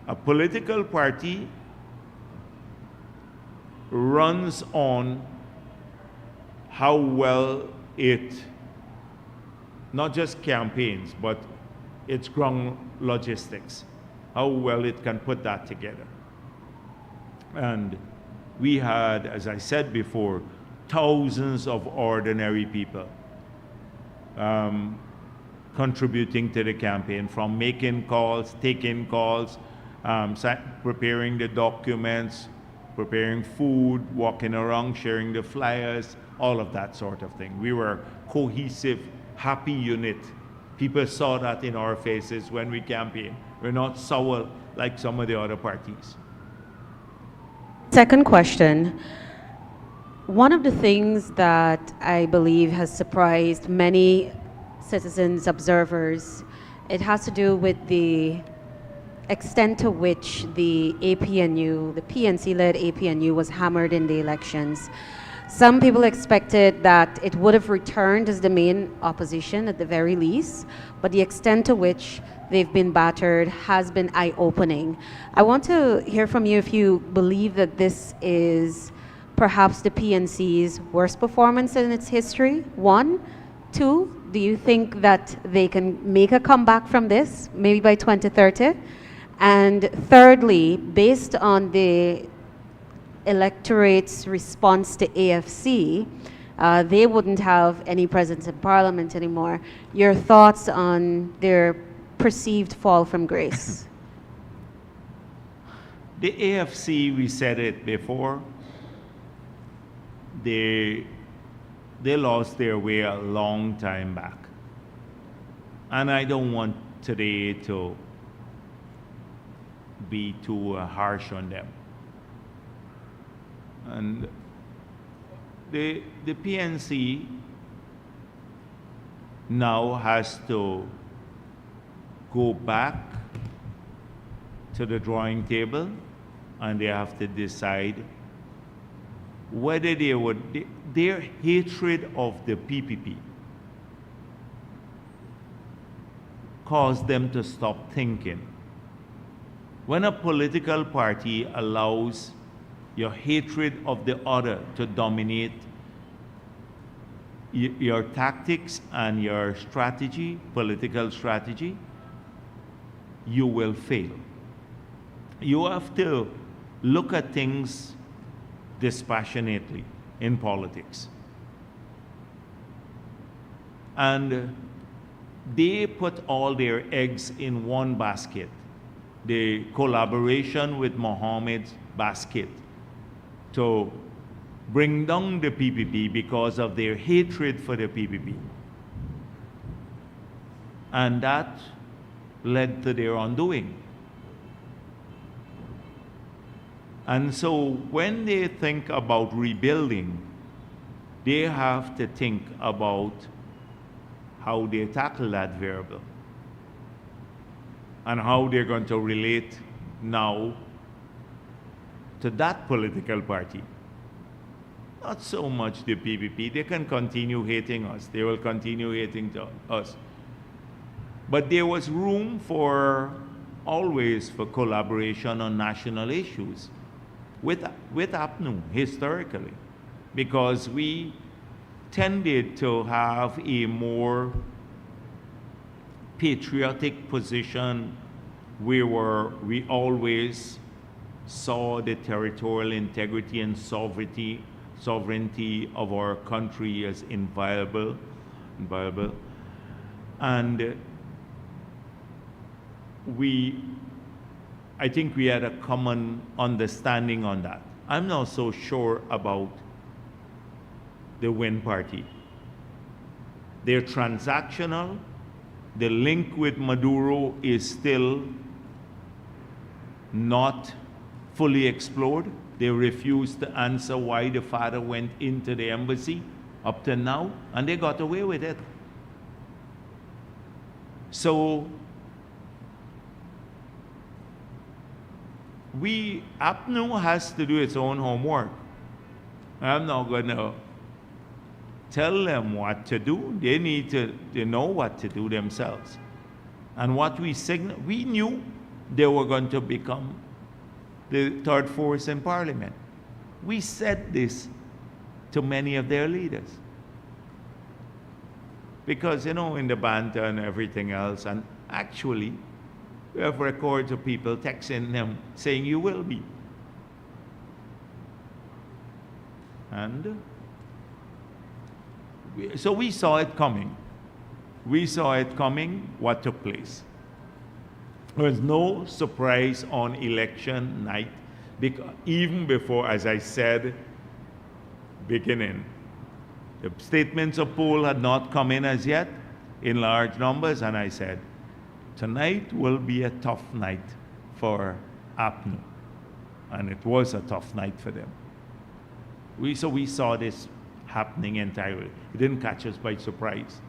A political party runs on how well it, not just campaigns, but its ground logistics, how well it can put that together. And we had, as I said before, thousands of ordinary people contributing to the campaign, from making calls, taking calls, preparing the documents, preparing food, walking around, sharing the flyers, all of that sort of thing. We were a cohesive, happy unit. People saw that in our faces when we campaigned. We're not sour like some of the other parties. Second question. One of the things that I believe has surprised many citizens, observers, it has to do with the extent to which the APNU, the PNC-led APNU, was hammered in the elections. Some people expected that it would have returned as the main opposition at the very least, but the extent to which they've been battered has been eye-opening. I want to hear from you if you believe that this is perhaps the PNC's worst performance in its history, one. Two, do you think that they can make a comeback from this, maybe by 2030? And thirdly, based on the electorate's response to AFC, they wouldn't have any presence in Parliament anymore. Your thoughts on their perceived fall from grace? The AFC, we said it before, they lost their way a long time back. And I don't want today to be too harsh on them. And the PNC now has to go back to the drawing table, and they have to decide whether they would, their hatred of the PPP caused them to stop thinking. When a political party allows your hatred of the other to dominate your tactics and your strategy, political strategy, you will fail. You have to look at things dispassionately in politics. And they put all their eggs in one basket, the collaboration with Mohammed's basket, to bring down the PPP because of their hatred for the PPP. And that led to their undoing. And so when they think about rebuilding, they have to think about how they tackle that variable and how they're going to relate now to that political party. Not so much the PPP. They can continue hating us. They will continue hating us. But there was room always for collaboration on national issues with APNU historically, because we tended to have a more patriotic position. We always saw the territorial integrity and sovereignty of our country as inviolable. And I think we had a common understanding on that. I'm not so sure about the Win Party. They're transactional. The link with Maduro is still not fully explored. They refused to answer why the father went into the embassy up to now, and they got away with it. So APNU has to do its own homework. I'm not going to tell them what to do. They need to know what to do themselves. And what we knew they were going to become the third force in parliament. We said this to many of their leaders. Because, in the banter and everything else, and actually, we have records of people texting them saying, you will be. And so we saw it coming. We saw it coming, what took place. There was no surprise on election night, even before, as I said, beginning. The statements of poll had not come in as yet in large numbers, and I said, tonight will be a tough night for APNU. And it was a tough night for them. So we saw this happening entirely. It didn't catch us by surprise.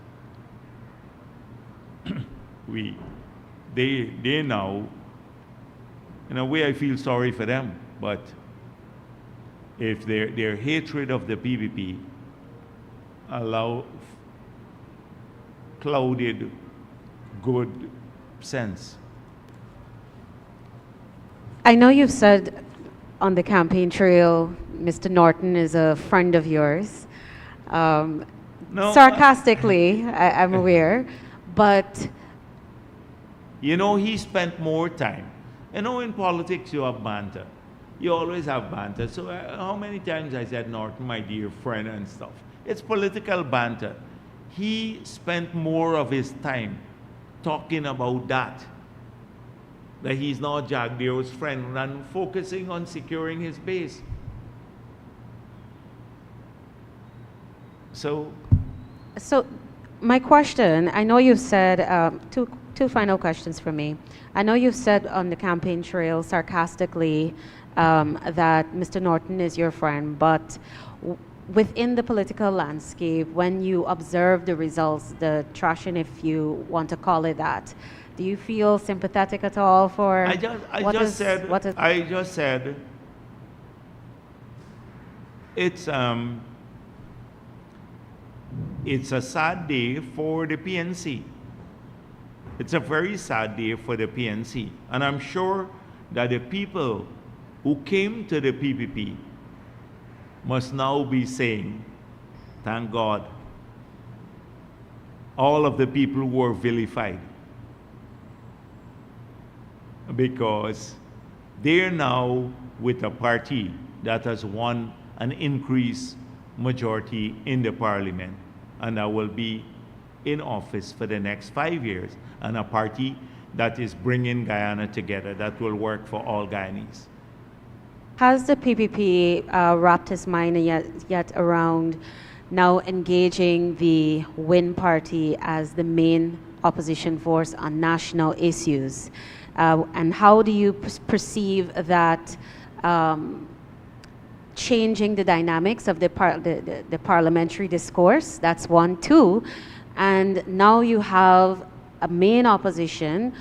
They now, in a way I feel sorry for them, but if their hatred of the PPP clouded good sense. I know you've said on the campaign trail, Mr. Norton is a friend of yours. No, sarcastically, I'm aware, but he spent more time. In politics you have banter. You always have banter. So how many times I said, Norton, my dear friend and stuff. It's political banter. He spent more of his time talking about that that he's not Jagdeo's friend and focusing on securing his base. So my question, I know you've said, two final questions for me. I know you've said on the campaign trail sarcastically that Mr. Norton is your friend, but within the political landscape, when you observe the results, the trashing, if you want to call it that, do you feel sympathetic at all for I just said it's a sad day for the PNC. It's a very sad day for the PNC. And I'm sure that the people who came to the PPP must now be saying, thank God, all of the people who were vilified, because they're now with a party that has won an increased majority in the parliament and that will be in office for the next 5 years, and a party that is bringing Guyana together, that will work for all Guyanese. Has the PPP wrapped his mind yet around now engaging the Win Party as the main opposition force on national issues? And how do you perceive that changing the dynamics of the parliamentary discourse? That's one. Two, and now you have a main opposition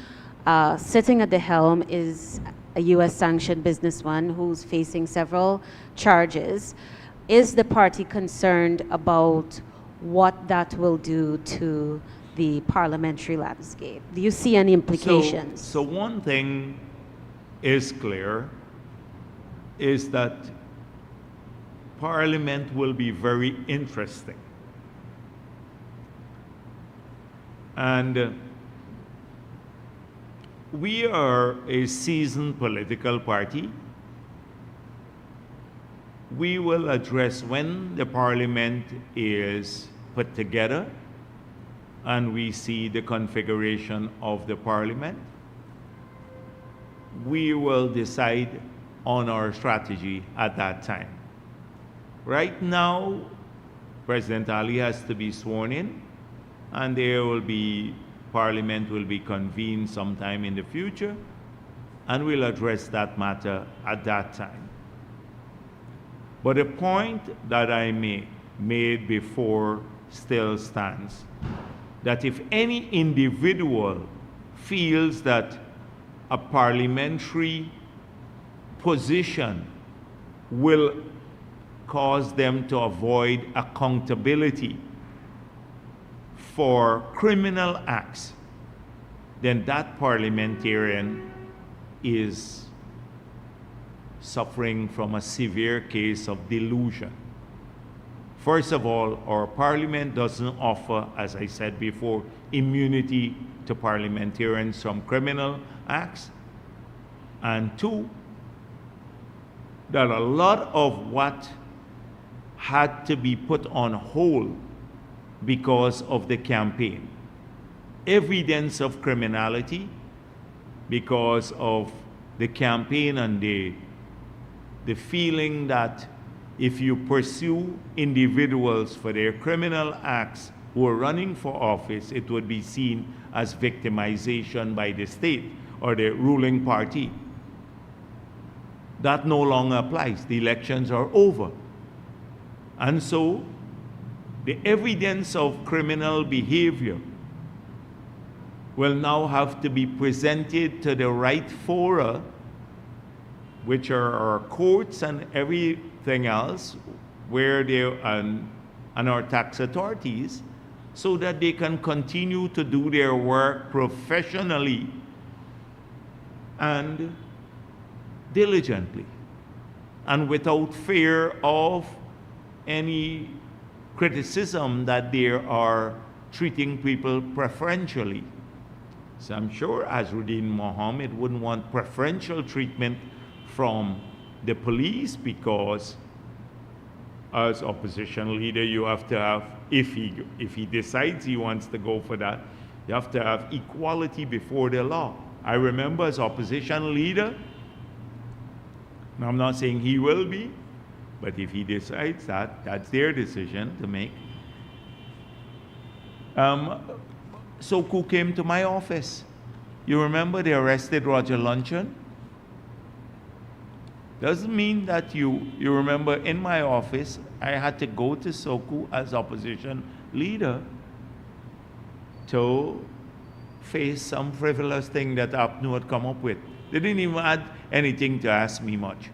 sitting at the helm is a U.S. sanctioned businessman who's facing several charges. Is the party concerned about what that will do to the parliamentary landscape? Do you see any implications? So one thing is clear, is that Parliament will be very interesting. And we are a seasoned political party. We will address when the Parliament is put together and we see the configuration of the Parliament, we will decide on our strategy at that time. Right now, President Ali has to be sworn in, and Parliament will be convened sometime in the future, and we'll address that matter at that time. But the point that I made before still stands, that if any individual feels that a parliamentary position will cause them to avoid accountability for criminal acts, then that parliamentarian is suffering from a severe case of delusion. First of all, our parliament doesn't offer, as I said before, immunity to parliamentarians from criminal acts. And two, that a lot of what had to be put on hold because of the campaign, evidence of criminality because of the campaign and the feeling that if you pursue individuals for their criminal acts who are running for office, it would be seen as victimization by the state or the ruling party. That no longer applies. The elections are over. And so, the evidence of criminal behavior will now have to be presented to the right fora, which are our courts and everything else, where they and our tax authorities, so that they can continue to do their work professionally and diligently, and without fear of any criticism that they are treating people preferentially. So I'm sure Azruddin Mohammed wouldn't want preferential treatment from the police, because as opposition leader you have to have, if he decides he wants to go for that, you have to have equality before the law. I remember as opposition leader, now I'm not saying he will be, but if he decides that, that's their decision to make. Soku came to my office. You remember they arrested Roger Luncheon? Doesn't mean that you remember in my office, I had to go to Soku as opposition leader to face some frivolous thing that APNU had come up with. They didn't even add anything to ask me much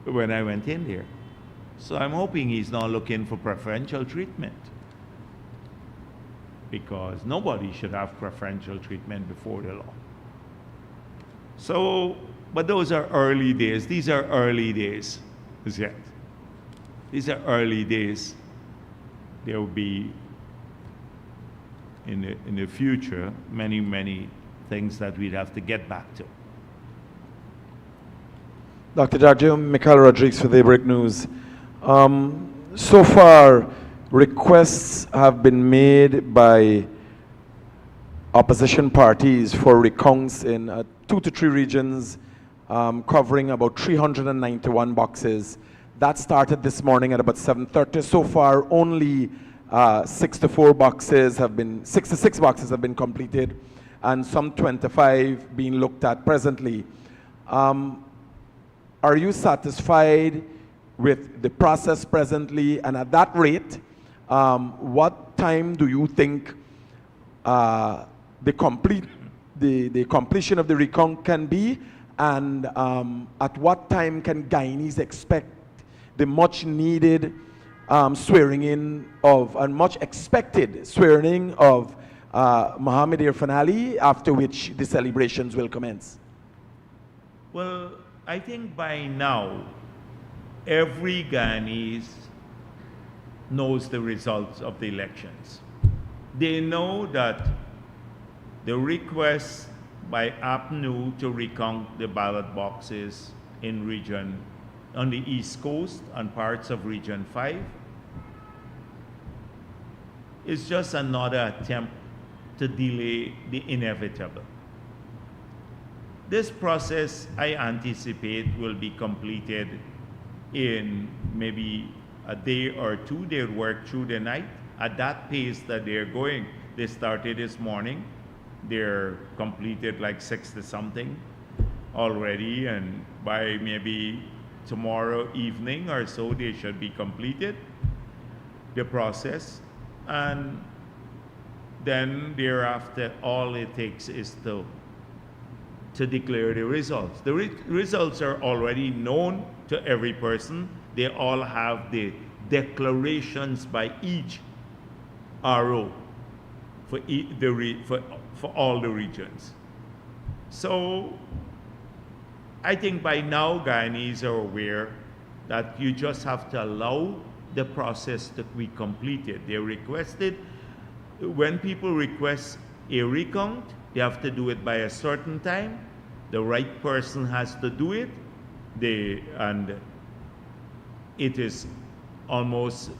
when I went in there. So I'm hoping he's not looking for preferential treatment, because nobody should have preferential treatment before the law. So, but those are early days. These are early days, as yet. These are early days. There will be, in the future, many, many things that we'd have to get back to. Dr. Jagdeo, Mikhail Rodriguez for Daybreak News. So far, requests have been made by opposition parties for recounts in 2 to 3 regions, covering about 391 boxes. That started this morning at about 7:30. So far, only 66 boxes have been completed, and some 25 being looked at presently. Are you satisfied with the process presently? And at that rate, what time do you think the completion of the recount can be? And at what time can Guyanese expect the much needed swearing in of, and much expected swearing in of Mohamed Irfan Ali, after which the celebrations will commence? Well, I think by now, every Guyanese knows the results of the elections. They know that the request by APNU to recount the ballot boxes in region, on the East Coast and parts of Region 5, is just another attempt to delay the inevitable. This process, I anticipate, will be completed in maybe a day or two. They'll work through the night at that pace that they're going. They started this morning. They're completed like 60 something already, and by maybe tomorrow evening or so, they should be completed, the process. And then thereafter, all it takes is to declare the results. The results are already known to every person. They all have the declarations by each RO for all the regions. So I think by now Guyanese are aware that you just have to allow the process to be completed. They requested, when people request a recount, they have to do it by a certain time. The right person has to do it. And it is almost,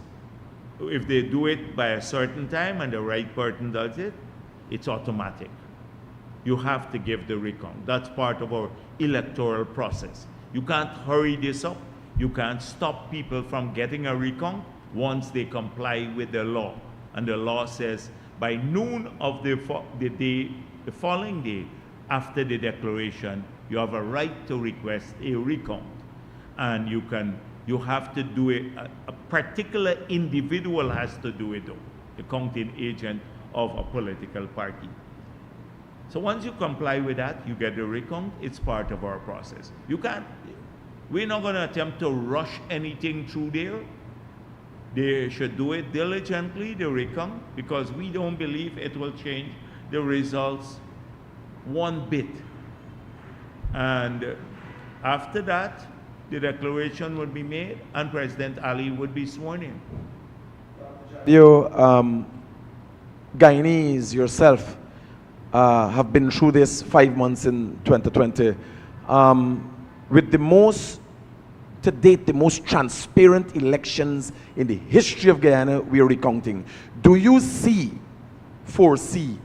if they do it by a certain time and the right person does it, it's automatic. You have to give the recount. That's part of our electoral process. You can't hurry this up. You can't stop people from getting a recount once they comply with the law. And the law says by noon of the following day after the declaration, you have a right to request a recount. And you have to do it, a particular individual has to do it though, the counting agent of a political party. So once you comply with that, you get the recount. It's part of our process. We're not going to attempt to rush anything through there. They should do it diligently, the recount, because we don't believe it will change the results one bit. And after that, the declaration would be made and President Ali would be sworn in. Guyanese, yourself, have been through this 5 months in 2020. With the most, to date, the most transparent elections in the history of Guyana, we are recounting. Do you foresee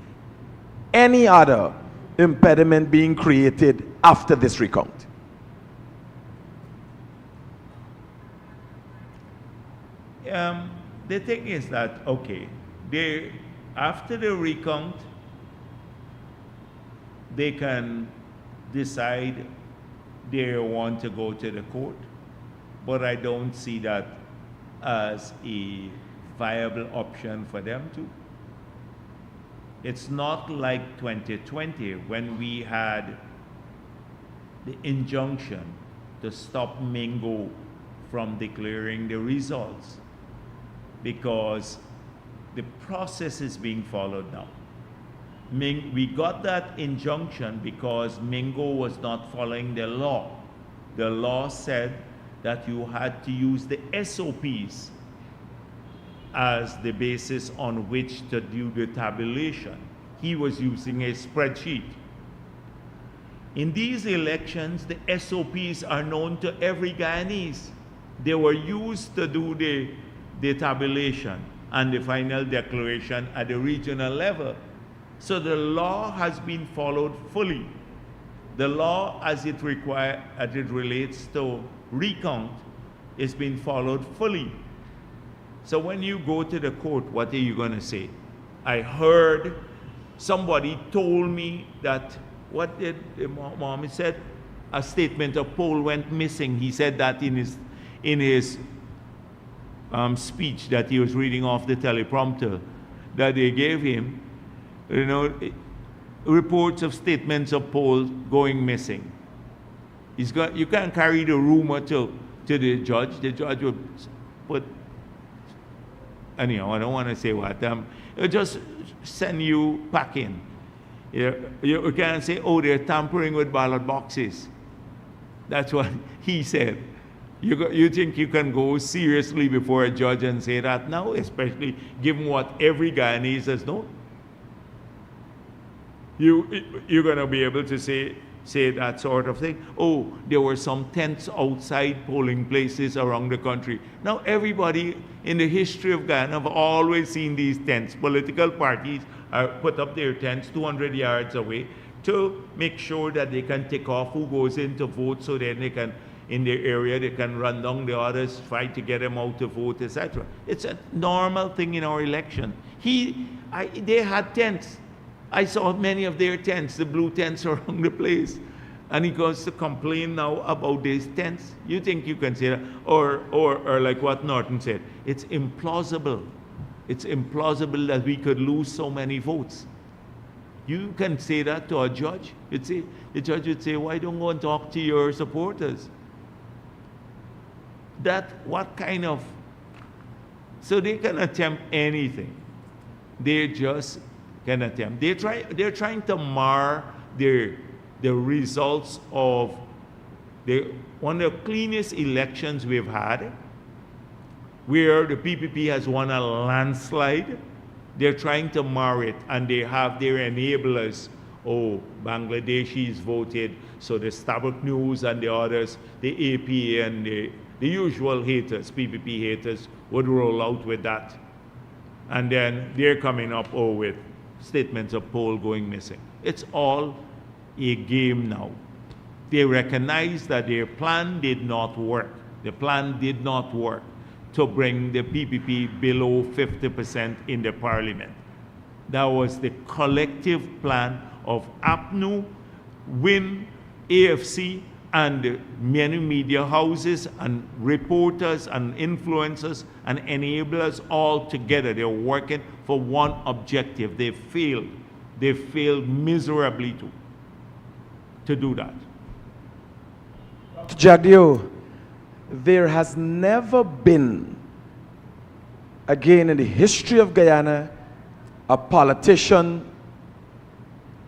any other impediment being created after this recount? The thing is that, okay, after the recount, they can decide they want to go to the court, but I don't see that as a viable option for them to. It's not like 2020 when we had the injunction to stop Mingo from declaring the results, because the process is being followed now. We got that injunction because Mingo was not following the law. The law said that you had to use the SOPs as the basis on which to do the tabulation. He was using a spreadsheet. In these elections, the SOPs are known to every Guyanese. They were used to do the tabulation and the final declaration at the regional level. So the law has been followed fully. The law as it relates to recount is being followed fully. So when you go to the court, what are you going to say? I heard somebody told me that, what did Mohammed said? A statement of poll went missing. He said that in his speech that he was reading off the teleprompter that they gave him. You know, reports of statements of polls going missing. You can't carry the rumor to the judge. The judge would put, anyhow, I don't want to say what. It'll just send you packing. You can't say, oh, they're tampering with ballot boxes. That's what he said. You think you can go seriously before a judge and say that now, especially given what every Guyanese has known? You're going to be able to say that sort of thing. Oh, there were some tents outside polling places around the country. Now, everybody in the history of Guyana have always seen these tents. Political parties put up their tents 200 yards away to make sure that they can tick off who goes in to vote, so then they can, in their area, they can run down the others, try to get them out to vote, etc. It's a normal thing in our election. They had tents. I saw many of their tents, the blue tents around the place. And he goes to complain now about these tents. You think you can say that? Or like what Norton said, it's implausible. It's implausible that we could lose so many votes. You can say that to a judge. The judge would say, why don't go and talk to your supporters? What kind of... So they can attempt anything. They just can attempt. They're trying to mar the results of one of the cleanest elections we've had, where the PPP has won a landslide. They're trying to mar it, and they have their enablers. Oh, Bangladeshis voted, so the Starbuck News and the others, the AP and the usual haters, PPP haters, would roll out with that. And then they're coming up with statements of poll going missing. It's all a game now. They recognize that their plan did not work. The plan did not work to bring the PPP below 50% in the parliament. That was the collective plan of APNU, WIN, AFC, and many media houses and reporters and influencers and enablers all together. They're working for one objective. They failed. They failed miserably to do that. Jagdeo, there has never been, again in the history of Guyana, a politician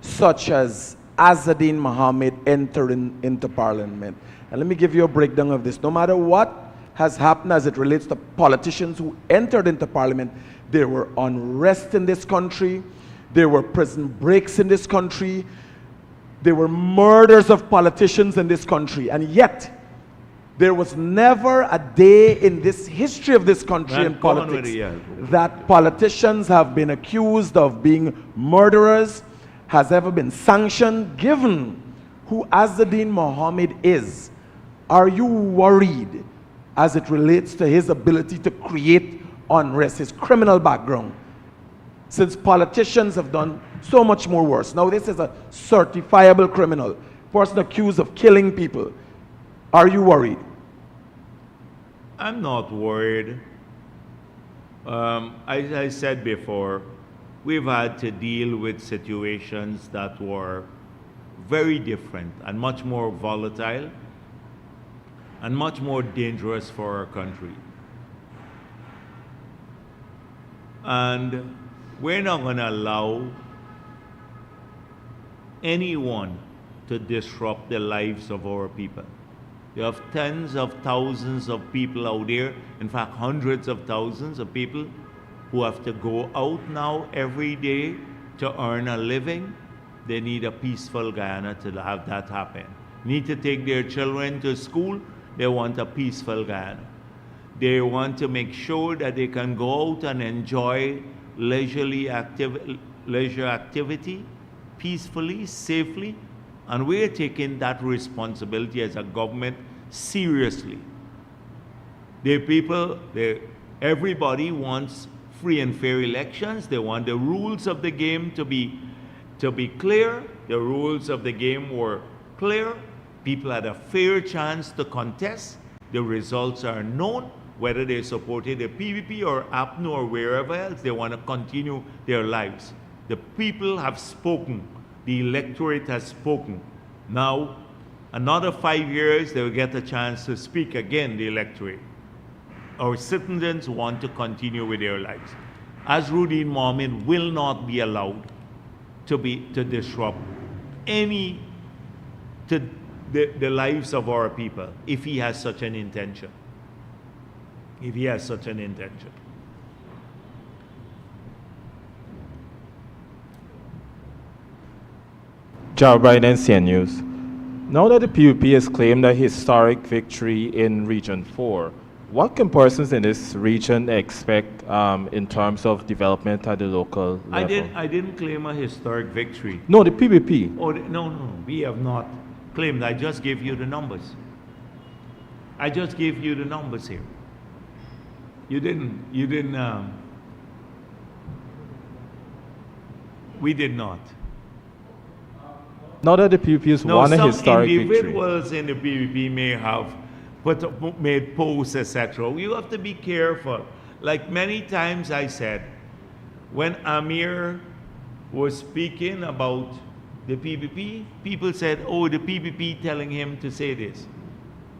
such as Azadine Mohammed entering into parliament. And let me give you a breakdown of this. No matter what has happened as it relates to politicians who entered into parliament, there were unrest in this country, there were prison breaks in this country, there were murders of politicians in this country, and yet there was never a day in this history of this country in politics that politicians have been accused of being murderers has ever been sanctioned, given who Azadine Mohammed is, are you worried as it relates to his ability to create unrest, his criminal background? Since politicians have done so much more worse. Now this is a certifiable criminal, person accused of killing people. Are you worried? I'm not worried. As I said before, we've had to deal with situations that were very different and much more volatile and much more dangerous for our country. And we're not going to allow anyone to disrupt the lives of our people. You have tens of thousands of people out there, in fact, hundreds of thousands of people who have to go out now every day to earn a living. They need a peaceful Guyana to have that happen. Need to take their children to school. They want a peaceful Guyana. They want to make sure that they can go out and enjoy leisure activity peacefully, safely, and we're taking that responsibility as a government seriously. Everybody wants free and fair elections. They want the rules of the game to be clear. The rules of the game were clear. People had a fair chance to contest. The results are known. Whether they supported the PPP or APNU or wherever else, they want to continue their lives. The people have spoken. The electorate has spoken. Now, another 5 years, they will get a chance to speak again, the electorate. Our citizens want to continue with their lives. Azadine Mohammed will not be allowed to disrupt the lives of our people if he has such an intention. If he has such an intention. Joe Biden, CN News. Now that the PPP has claimed a historic victory in Region 4, what comparisons in this region expect in terms of development at the local level? I didn't claim a historic victory. No, the PPP. Oh, no, we have not claimed. I just gave you the numbers. I just gave you the numbers here. We did not. Now that the PPP has won a historic some victory. individuals in the PPP may have made posts, etc. You have to be careful. Like many times I said, when Amir was speaking about the PPP, people said, oh, the PPP telling him to say this.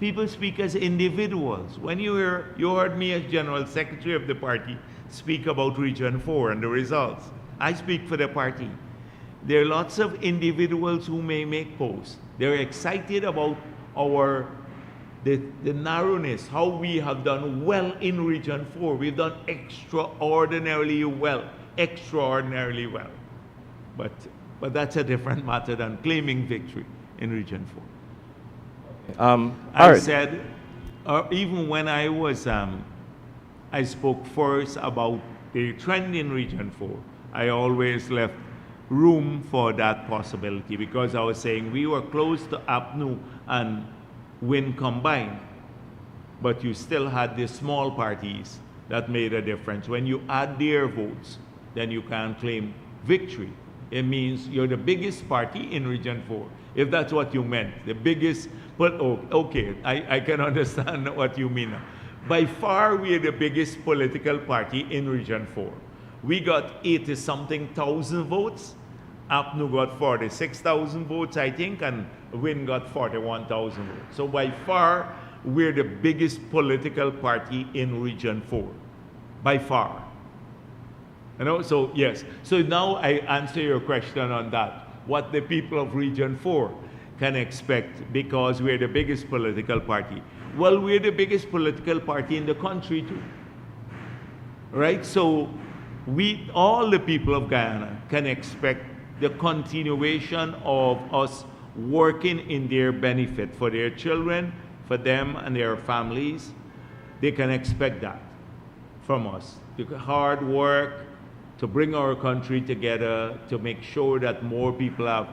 People speak as individuals. When you heard me as General Secretary of the party speak about Region 4 and the results, I speak for the party. There are lots of individuals who may make posts. They're excited about the narrowness, how we have done well in Region 4. We've done extraordinarily well. But that's a different matter than claiming victory in Region 4. I said, even when I was, I spoke first about the trend in Region 4, I always left room for that possibility because I was saying we were close to APNU and WIN combined, but you still had the small parties that made a difference. When you add their votes, then you can't claim victory. It means you're the biggest party in Region 4. If that's what you meant, the biggest, but okay, I can understand what you mean now. By far, we are the biggest political party in Region 4. We got 80-something thousand votes. APNU got 46,000 votes, I think, and WIN got 41,000 votes. So by far, we're the biggest political party in Region 4. By far. You know, so yes. So now I answer your question on that. What the people of Region 4 can expect because we're the biggest political party. Well, we're the biggest political party in the country too. Right? So all the people of Guyana can expect the continuation of us working in their benefit for their children, for them and their families. They can expect that from us. The hard work, to bring our country together, to make sure that more people have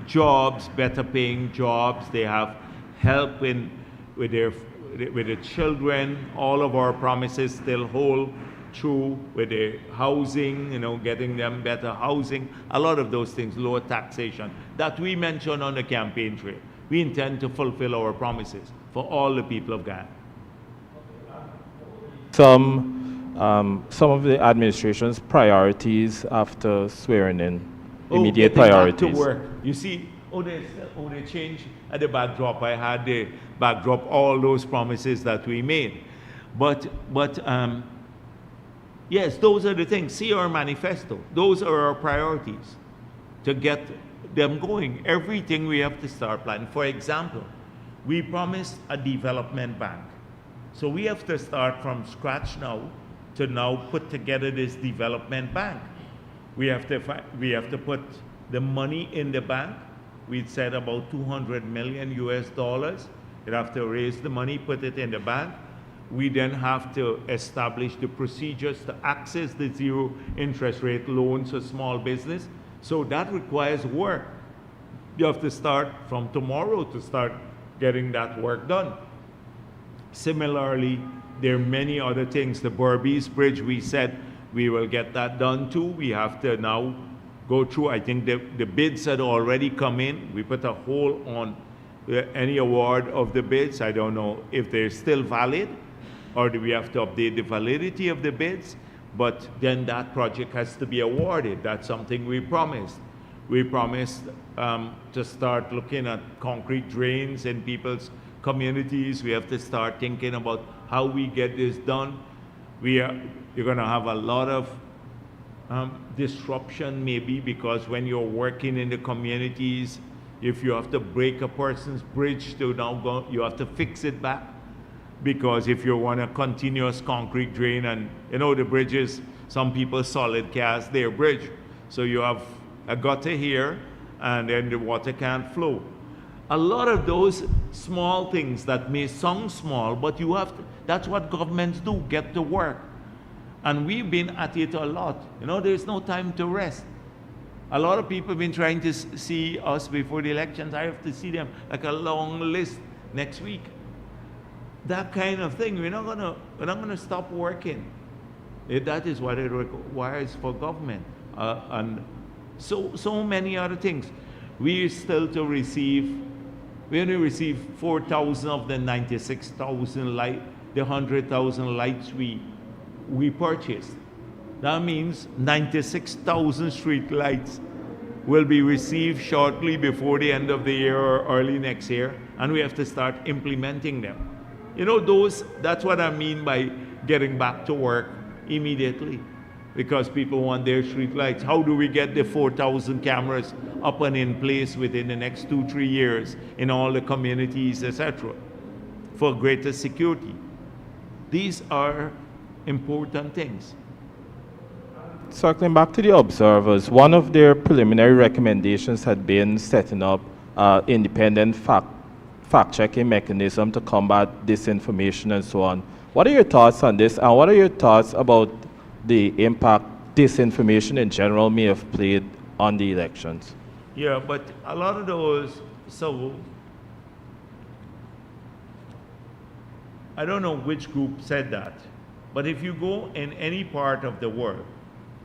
jobs, better paying jobs, they have help with the children. All of our promises still hold true with the housing, getting them better housing, a lot of those things, lower taxation, that we mentioned on the campaign trail. We intend to fulfill our promises for all the people of Ghana. Some of the administration's priorities after swearing in, immediate getting priorities. Back to work. You see, they changed at the backdrop. I had the backdrop, all those promises that we made. But yes, those are the things. See our manifesto. Those are our priorities to get them going. Everything we have to start planning. For example, we promised a development bank. So we have to start from scratch now to now put together this development bank. We have to put the money in the bank. We'd said about $200 million US. You'd have to raise the money, put it in the bank. We then have to establish the procedures to access the zero interest rate loans for small business. So that requires work. You have to start from tomorrow to start getting that work done. Similarly, there are many other things. The Berbice Bridge, we said we will get that done too. We have to now go through. I think the bids had already come in. We put a hold on any award of the bids. I don't know if they're still valid or do we have to update the validity of the bids, but then that project has to be awarded. That's something we promised. We promised to start looking at concrete drains in people's communities. We have to start thinking about how we get this done. You're going to have a lot of disruption maybe, because when you're working in the communities, if you have to break a person's bridge to now go, you have to fix it back. Because if you want a continuous concrete drain, and the bridges, some people solid cast their bridge. So you have a gutter here and then the water can't flow. A lot of those small things that may sound small, but that's what governments do, get to work. And we've been at it a lot. There's no time to rest. A lot of people have been trying to see us before the elections. I have to see them like a long list next week. That kind of thing. We're not gonna stop working. That is what it requires for government. And so many other things. We only receive 4,000 of the 96,000 the 100,000 lights we purchased. That means 96,000 street lights will be received shortly before the end of the year or early next year, and we have to start implementing them. That's what I mean by getting back to work immediately, because people want their street lights. How do we get the 4,000 cameras up and in place within the next 2-3 years in all the communities, etc., for greater security? These are important things. Circling back to the observers, one of their preliminary recommendations had been setting up independent fact-checking mechanism to combat disinformation and so on. What are your thoughts on this, and what are your thoughts about the impact disinformation in general may have played on the elections? Yeah, but a lot of those, so I don't know which group said that, but if you go in any part of the world,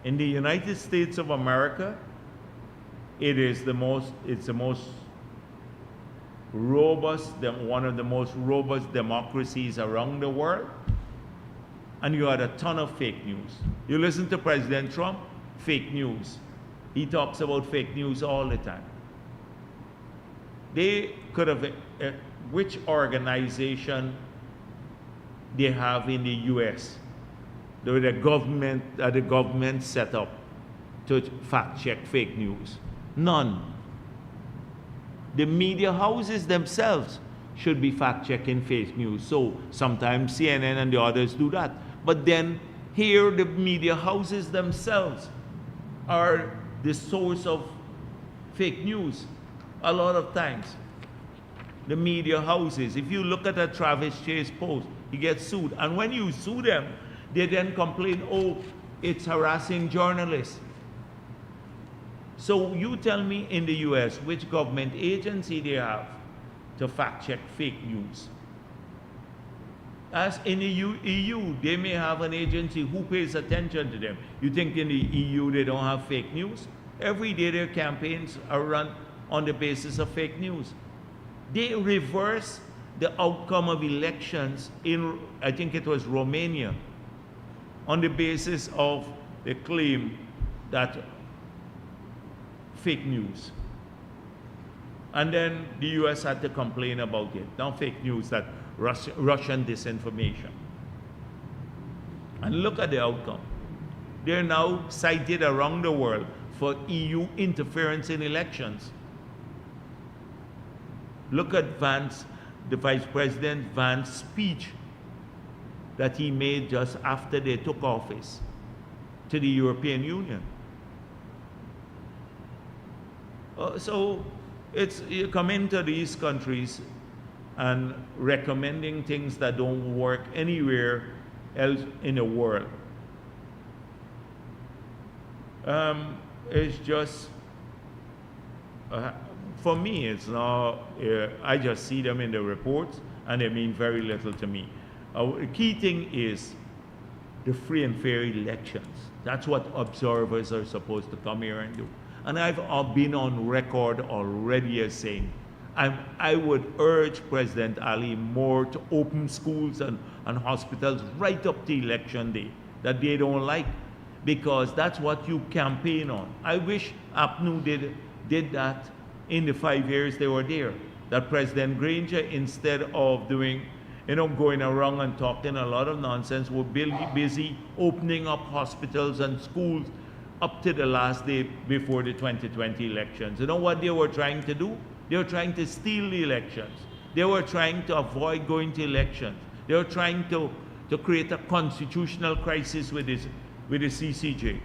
in the United States of America, it's the most robust, one of the most robust democracies around the world, and you had a ton of fake news. You listen to President Trump, fake news. He talks about fake news all the time. They could have, which organization they have in the US, the government set up to fact check fake news? None. The media houses themselves should be fact checking fake news. So sometimes CNN and the others do that. But then here the media houses themselves are the source of fake news a lot of times. The media houses, if you look at a Travis Chase post, he gets sued. And when you sue them, they then complain, oh, it's harassing journalists. So you tell me in the US which government agency they have to fact check fake news. As in the EU, they may have an agency who pays attention to them. You think in the EU they don't have fake news? Every day their campaigns are run on the basis of fake news. They reverse the outcome of elections in, I think it was Romania, on the basis of the claim that fake news. And then the US had to complain about it. Not fake news, that Russian disinformation. And look at the outcome. They're now cited around the world for EU interference in elections. Look at Vance, the Vice President Vance's speech that he made just after they took office to the European Union. So you come into these countries and recommending things that don't work anywhere else in the world. It's just, for me, it's not, I just see them in the reports and they mean very little to me. The key thing is the free and fair elections. That's what observers are supposed to come here and do. And I've been on record already as saying, I would urge President Ali more to open schools and hospitals right up to election day that they don't like, because that's what you campaign on. I wish APNU did that in the 5 years they were there. That President Granger, instead of doing, going around and talking a lot of nonsense, were busy opening up hospitals and schools up to the last day before the 2020 elections. You know what they were trying to do? They were trying to steal the elections. They were trying to avoid going to elections. They were trying to create a constitutional crisis with the CCJ.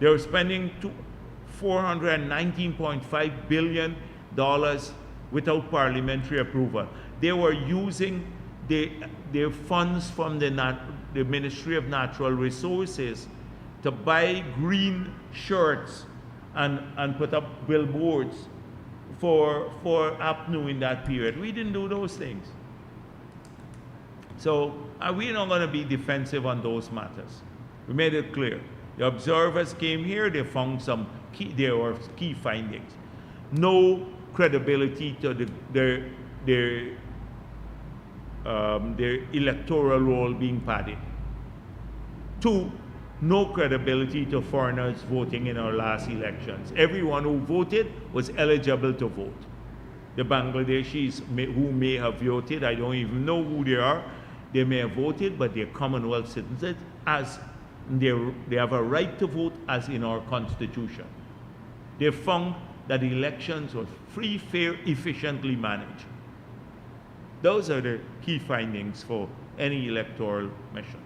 They were spending $419.5 billion without parliamentary approval. They were using their funds from the Ministry of Natural Resources to buy green shirts and put up billboards for APNU in that period. We didn't do those things. So we're not going to be defensive on those matters. We made it clear. The observers came here, they found some key findings. No credibility to their electoral role being padded. 2, no credibility to foreigners voting in our last elections. Everyone who voted was eligible to vote. The Bangladeshis who may have voted, I don't even know who they are, they may have voted, but they're Commonwealth citizens, as they have a right to vote as in our Constitution. They found that elections were free, fair, efficiently managed. Those are the key findings for any electoral mission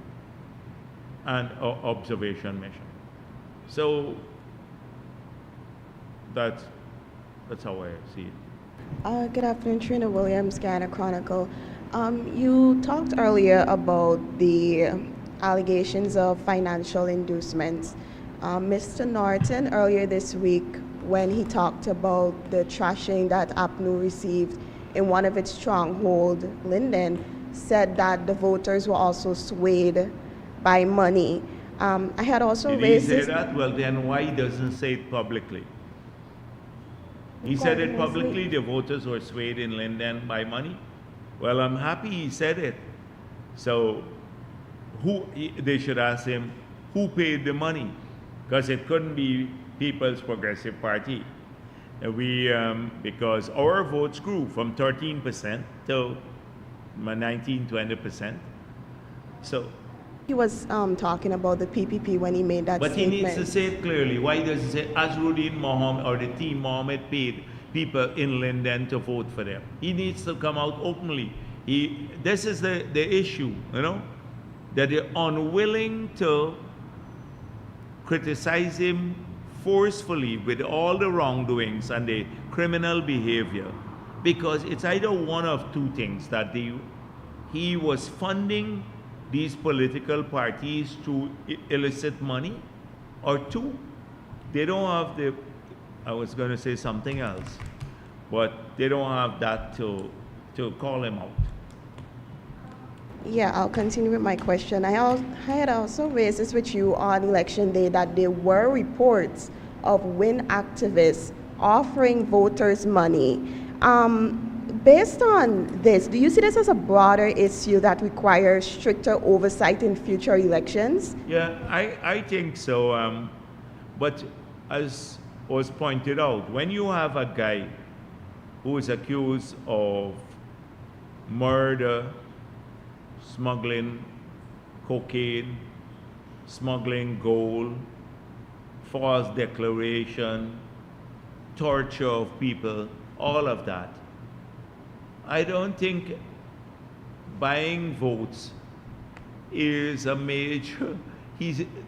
and observation mission. So that's how I see it. Good afternoon, Trina Williams, Guyana Chronicle. You talked earlier about the allegations of financial inducements. Mr. Norton, earlier this week, when he talked about the trashing that APNU received in one of its stronghold, Linden, said that the voters were also swayed by money. I had also raised Did he say that? Well, then why doesn't say it publicly? He said it publicly, the voters were swayed in Linden by money. Well, I'm happy he said it. So they should ask him, who paid the money? Because it couldn't be People's Progressive Party. Because our votes grew from 13% to 19-20%. So he was talking about the PPP when he made that but statement. He needs to say it clearly. Why does he say Azruddin Mohammed or the team Mohammed paid people in Linden to vote for them? He needs to come out openly. This is the issue, that they're unwilling to criticize him forcefully with all the wrongdoings and the criminal behavior, because it's either one of two things, that he was funding these political parties through illicit money, or two, they don't have the, I was going to say something else, but they don't have that to call him out. Yeah, I'll continue with my question. I had also raised this with you on election day that there were reports of WIN activists offering voters money. Based on this, do you see this as a broader issue that requires stricter oversight in future elections? Yeah, I think so. But as was pointed out, when you have a guy who is accused of murder, smuggling cocaine, smuggling gold, false declaration, torture of people, all of that, I don't think buying votes is a major,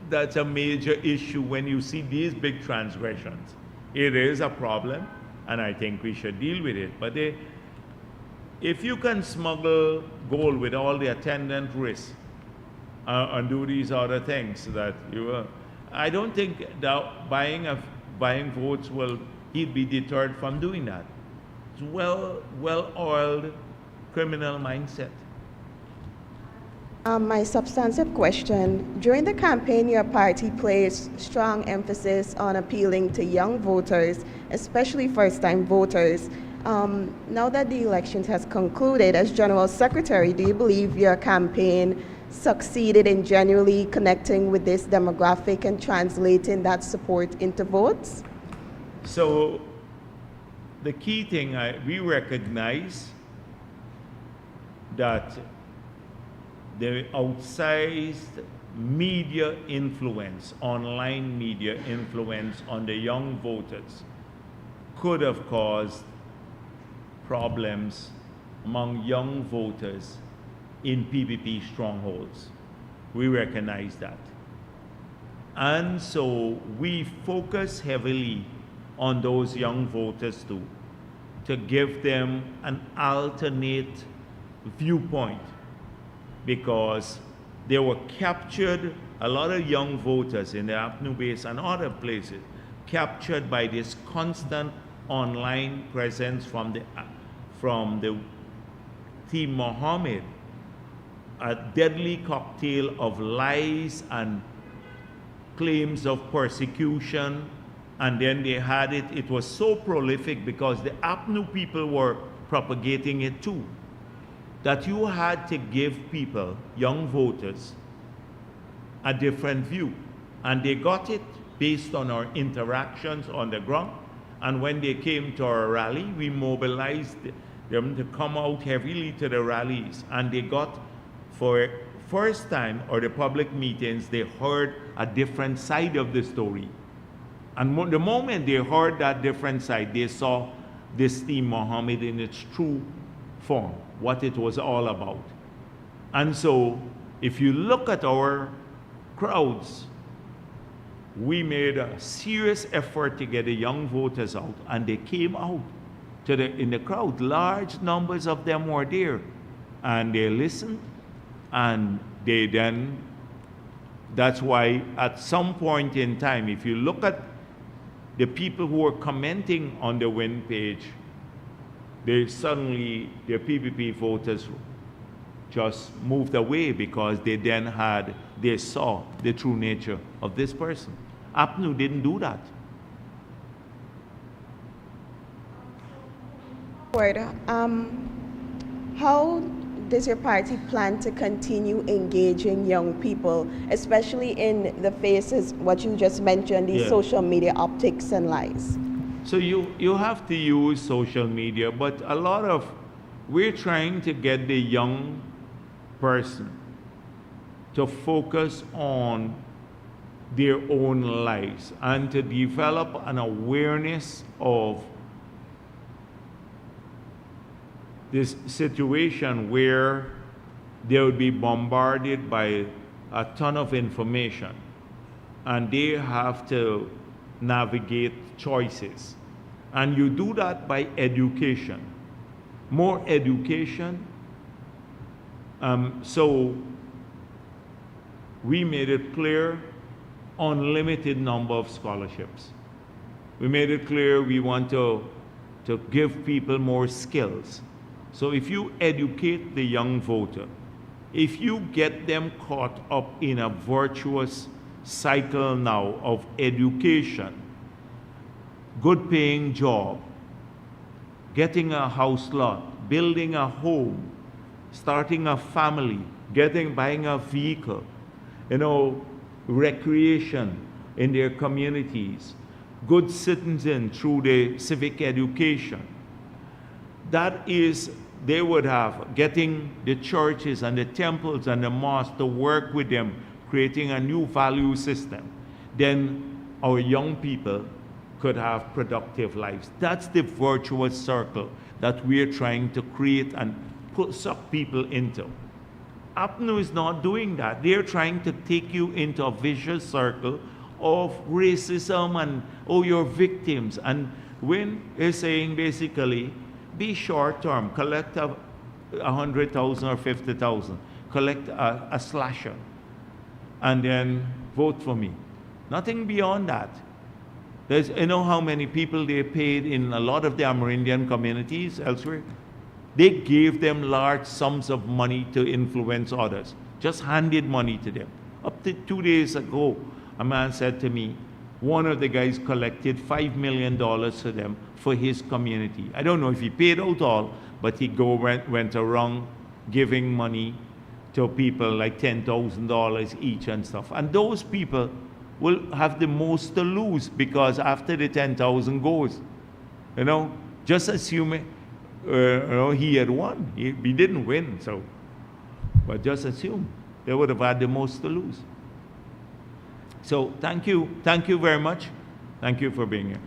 that's a major issue when you see these big transgressions. It is a problem, and I think we should deal with it. But if you can smuggle gold with all the attendant risks and do these other things that I don't think that buying votes he'd be deterred from doing that. It's well-oiled criminal mindset. My substantive question, during the campaign, your party placed strong emphasis on appealing to young voters, especially first-time voters. Now that the election has concluded, as General Secretary, do you believe your campaign succeeded in genuinely connecting with this demographic and translating that support into votes? So the key thing, we recognize that the outsized media influence, online media influence on the young voters could have caused problems among young voters in PPP strongholds. We recognize that. And so we focus heavily on those young voters too, to give them an alternate viewpoint, because they were captured, a lot of young voters in the Apnu base and other places, captured by this constant online presence from the Team Mohammed, a deadly cocktail of lies and claims of persecution. And then they had it was so prolific because the Apnu people were propagating it too, that you had to give people, young voters, a different view. And they got it based on our interactions on the ground. And when they came to our rally, we mobilized them to come out heavily to the rallies. And they got, for first time, or the public meetings, they heard a different side of the story. And the moment they heard that different side, they saw this Team Mohammed in its true form, what it was all about. And so, if you look at our crowds, we made a serious effort to get the young voters out, and they came out in the crowd. Large numbers of them were there, and they listened, and they then, that's why at some point in time, if you look at the people who were commenting on the WIN page, the PPP voters just moved away because they saw the true nature of this person. Apnu didn't do that. How does your party plan to continue engaging young people, especially in the faces, what you just mentioned, these social media optics and lies? So you have to use social media, but we're trying to get the young person to focus on their own lives and to develop an awareness of this situation where they would be bombarded by a ton of information, and they have to navigate choices. And you do that by education, more education. So we made it clear, unlimited number of scholarships. We made it clear we want to give people more skills. So if you educate the young voter, if you get them caught up in a virtuous cycle now of education, good paying job, getting a house lot, building a home, starting a family, buying a vehicle, recreation in their communities, good citizen through their civic education. That is, they would have getting the churches and the temples and the mosques to work with them, creating a new value system. Then our young people could have productive lives. That's the virtuous circle that we're trying to create and suck people into. APNU is not doing that. They're trying to take you into a vicious circle of racism and, oh, you're victims. And when they're saying basically, be short term, collect 100,000 or 50,000, collect a slasher, and then vote for me. Nothing beyond that. There's, how many people they paid in a lot of the Amerindian communities elsewhere? They gave them large sums of money to influence others, just handed money to them. Up to 2 days ago, a man said to me, one of the guys collected $5 million for them for his community. I don't know if he paid out all, but he went around giving money to people like $10,000 each and stuff. And those people will have the most to lose, because after the 10,000 goes, just assume he had won. He didn't win, so, but just assume they would have had the most to lose. So thank you very much. Thank you for being here.